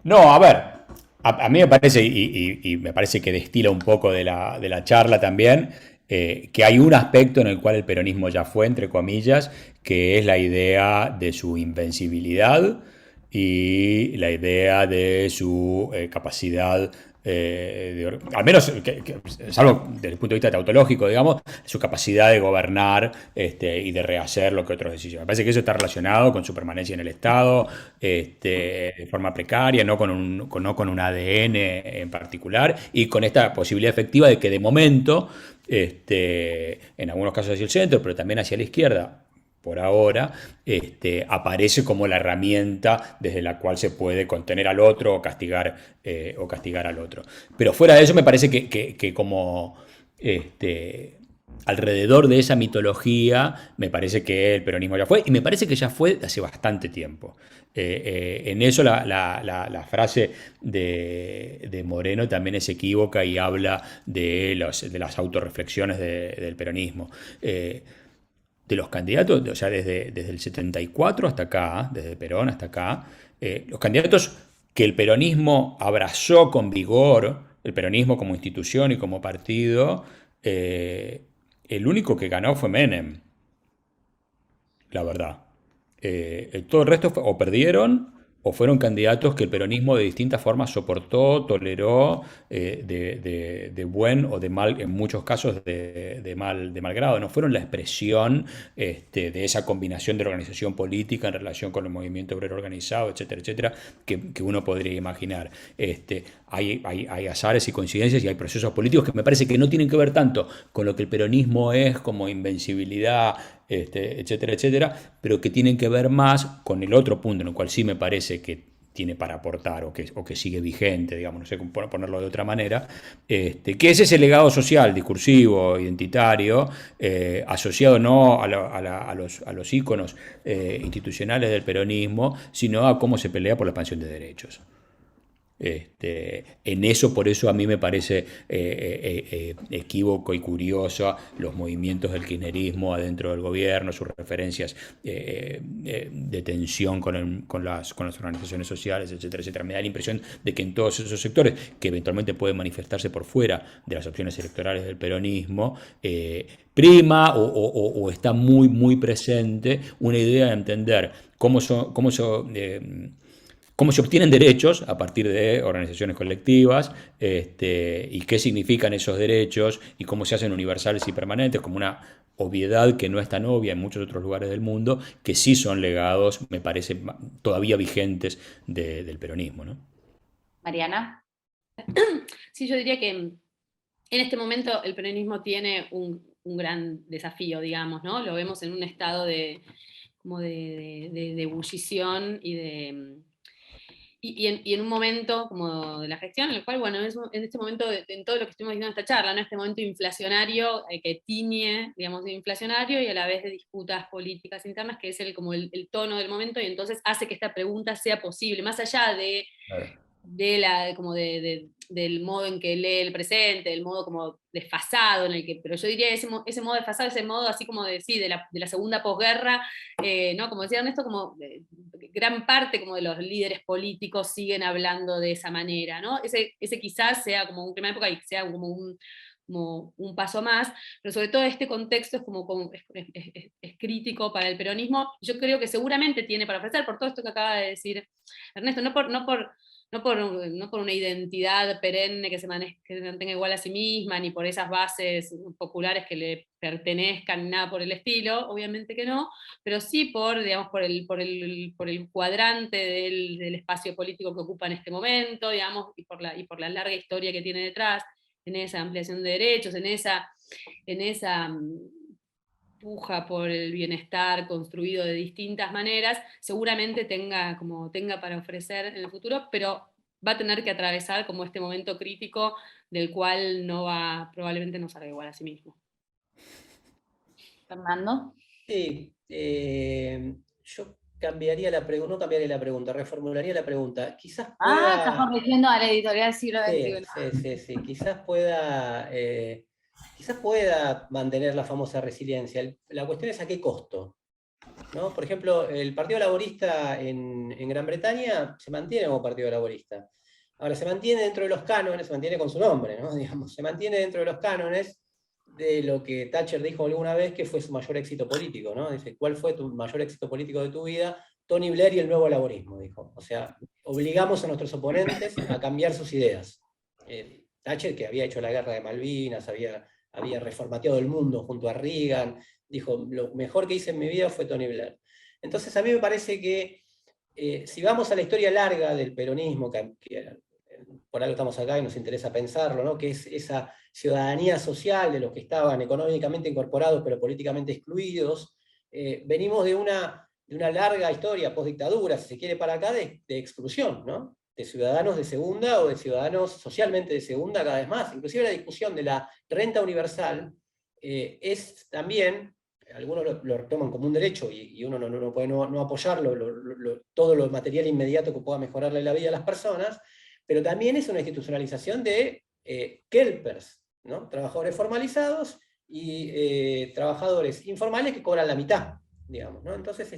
Speaker 4: No, a ver, a mí me parece, y me parece que destila un poco de la charla también, que hay un aspecto en el cual el peronismo ya fue, entre comillas, que es la idea de su invencibilidad y la idea de su capacidad, al menos, salvo desde el punto de vista tautológico, digamos, su capacidad de gobernar y de rehacer lo que otros deciden. Me parece que eso está relacionado con su permanencia en el Estado de forma precaria, no con un ADN en particular, y con esta posibilidad efectiva de que de momento, en algunos casos hacia el centro, pero también hacia la izquierda, por ahora, aparece como la herramienta desde la cual se puede contener al otro o castigar al otro. Pero fuera de eso me parece que como alrededor de esa mitología, me parece que el peronismo ya fue, y me parece que ya fue hace bastante tiempo. En eso la frase de Moreno también es equívoca y habla de las autorreflexiones del peronismo. De los candidatos, o sea, desde el 74 hasta acá, desde Perón hasta acá, los candidatos que el peronismo abrazó con vigor, el peronismo como institución y como partido, el único que ganó fue Menem, la verdad. Todo el resto o perdieron o fueron candidatos que el peronismo de distintas formas soportó, toleró, de buen o de mal, en muchos casos de mal grado. No fueron la expresión de esa combinación de la organización política en relación con el movimiento obrero organizado, etcétera, etcétera, que uno podría imaginar. Hay azares y coincidencias y hay procesos políticos que me parece que no tienen que ver tanto con lo que el peronismo es como invencibilidad, etcétera, etcétera, pero que tienen que ver más con el otro punto, en el cual sí me parece que tiene para aportar o que sigue vigente, digamos, no sé cómo ponerlo de otra manera, que es ese legado social, discursivo, identitario, asociado no a los íconos institucionales del peronismo, sino a cómo se pelea por la expansión de derechos. En eso, por eso a mí me parece equívoco y curioso los movimientos del kirchnerismo adentro del gobierno, sus referencias de tensión con las organizaciones sociales, etcétera, etcétera. Me da la impresión de que en todos esos sectores, que eventualmente pueden manifestarse por fuera de las opciones electorales del peronismo, prima o está muy, muy presente una idea de entender cómo se obtienen derechos a partir de organizaciones colectivas, y qué significan esos derechos y cómo se hacen universales y permanentes, como una obviedad que no es tan obvia en muchos otros lugares del mundo, que sí son legados, me parece, todavía vigentes del peronismo, ¿no?
Speaker 1: Mariana.
Speaker 3: Sí, yo diría que en este momento el peronismo tiene un gran desafío, digamos, ¿no? Lo vemos en un estado como de ebullición y en un momento como de la gestión, en el cual, bueno, en este momento, en todo lo que estuvimos diciendo en esta charla, ¿no? Este momento inflacionario, que tiñe, digamos, inflacionario y a la vez de disputas políticas internas, que es como el tono del momento, y entonces hace que esta pregunta sea posible, más allá del modo en que lee el presente, del modo como desfasado en el que, pero yo diría ese modo desfasado, ese modo así como de la segunda posguerra, ¿no? Como decía Ernesto, como gran parte como de los líderes políticos siguen hablando de esa manera, ¿no? Ese quizás sea como un clima de época y sea como un paso más, pero sobre todo este contexto es crítico para el peronismo. Yo creo que seguramente tiene para ofrecer, por todo esto que acaba de decir Ernesto, no por una identidad perenne que se mantenga igual a sí misma, ni por esas bases populares que le pertenezcan, ni nada por el estilo, obviamente que no, pero sí digamos, por el cuadrante del espacio político que ocupa en este momento, digamos, y por la larga historia que tiene detrás, en esa ampliación de derechos, en esa puja por el bienestar construido de distintas maneras, seguramente tenga para ofrecer en el futuro, pero va a tener que atravesar como este momento crítico del cual probablemente no salga igual a sí mismo.
Speaker 1: Fernando.
Speaker 2: Sí, yo cambiaría la pregunta, no cambiaría la pregunta, reformularía la pregunta. Quizás pueda...
Speaker 1: estás corrigiendo a la editorial siglo XXI.
Speaker 2: Sí, quizás pueda mantener la famosa resiliencia. La cuestión es a qué costo, ¿no? Por ejemplo, el Partido Laborista en Gran Bretaña se mantiene como Partido Laborista. Ahora, se mantiene dentro de los cánones, se mantiene con su nombre, ¿no? Digamos, se mantiene dentro de los cánones de lo que Thatcher dijo alguna vez que fue su mayor éxito político, ¿no? Dice, ¿cuál fue tu mayor éxito político de tu vida? Tony Blair y el nuevo laborismo, dijo. O sea, obligamos a nuestros oponentes a cambiar sus ideas. Thatcher, que había hecho la guerra de Malvinas, había reformateado el mundo junto a Reagan, dijo, lo mejor que hice en mi vida fue Tony Blair. Entonces a mí me parece que si vamos a la historia larga del peronismo, que por algo estamos acá y nos interesa pensarlo, ¿no? Que es esa ciudadanía social de los que estaban económicamente incorporados pero políticamente excluidos, venimos de una larga historia postdictadura, si se quiere para acá, de exclusión, ¿no? De ciudadanos de segunda o de ciudadanos socialmente de segunda cada vez más. Inclusive la discusión de la renta universal es también, algunos lo toman como un derecho y uno no puede no apoyarlo, todo lo material inmediato que pueda mejorarle la vida a las personas, pero también es una institucionalización de kelpers, ¿no? Trabajadores formalizados y trabajadores informales que cobran la mitad, digamos, ¿no? Entonces,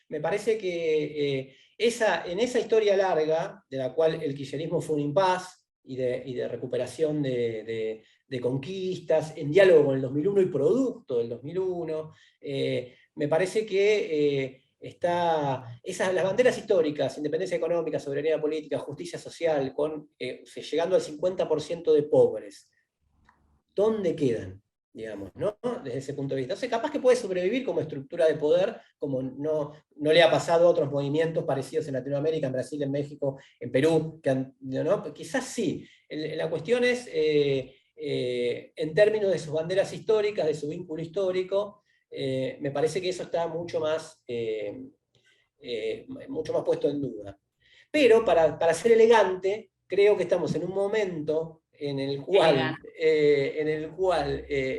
Speaker 2: me parece que en esa historia larga, de la cual el kirchnerismo fue un impas y de recuperación de conquistas, en diálogo con el 2001 y producto del 2001, me parece que las banderas históricas, independencia económica, soberanía política, justicia social, llegando al 50% de pobres, ¿dónde quedan? Digamos, ¿no? Desde ese punto de vista. Entonces, capaz que puede sobrevivir como estructura de poder, como no le ha pasado a otros movimientos parecidos en Latinoamérica, en Brasil, en México, en Perú, ¿no? Quizás sí. La cuestión es, en términos de sus banderas históricas, de su vínculo histórico, me parece que eso está mucho más puesto en duda. Pero para ser elegante, creo que estamos en un momento en el cual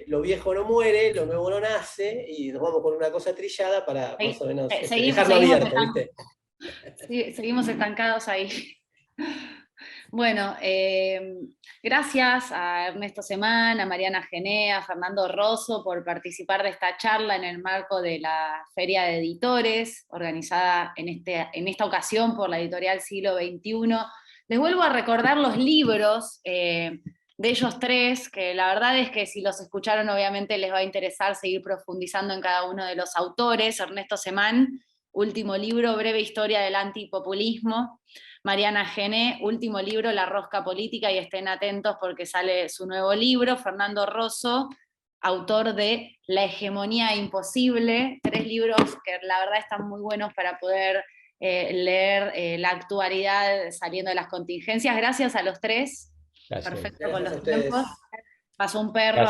Speaker 2: lo viejo no muere, lo nuevo no nace, y nos vamos con una cosa trillada para más o menos dejarlo abierto, ¿viste?
Speaker 1: Sí, seguimos estancados ahí. Bueno, gracias a Ernesto Semán, a Mariana Gené, a Fernando Rosso por participar de esta charla en el marco de la Feria de Editores, organizada en esta ocasión por la editorial Siglo XXI. Les vuelvo a recordar los libros de ellos tres, que la verdad es que si los escucharon obviamente les va a interesar seguir profundizando en cada uno de los autores. Ernesto Semán, último libro, Breve Historia del Antipopulismo. Mariana Gené, último libro, La Rosca Política, y estén atentos porque sale su nuevo libro. Fernando Rosso, autor de La Hegemonía Imposible, 3 libros que la verdad están muy buenos para poder leer la actualidad saliendo de las contingencias. Gracias a los 3.
Speaker 4: Gracias.
Speaker 1: Perfecto con los
Speaker 2: Ustedes.
Speaker 1: tiempos. Pasó un perro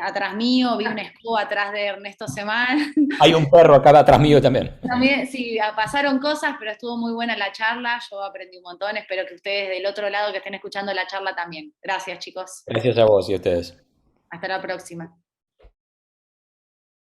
Speaker 1: atrás mío, vi un escoba atrás de Ernesto Semán.
Speaker 4: Hay un perro acá atrás mío también.
Speaker 1: También, sí, pasaron cosas, pero estuvo muy buena la charla, yo aprendí un montón, espero que ustedes del otro lado que estén escuchando la charla también. Gracias, chicos.
Speaker 4: Gracias a vos y a ustedes.
Speaker 1: Hasta la próxima.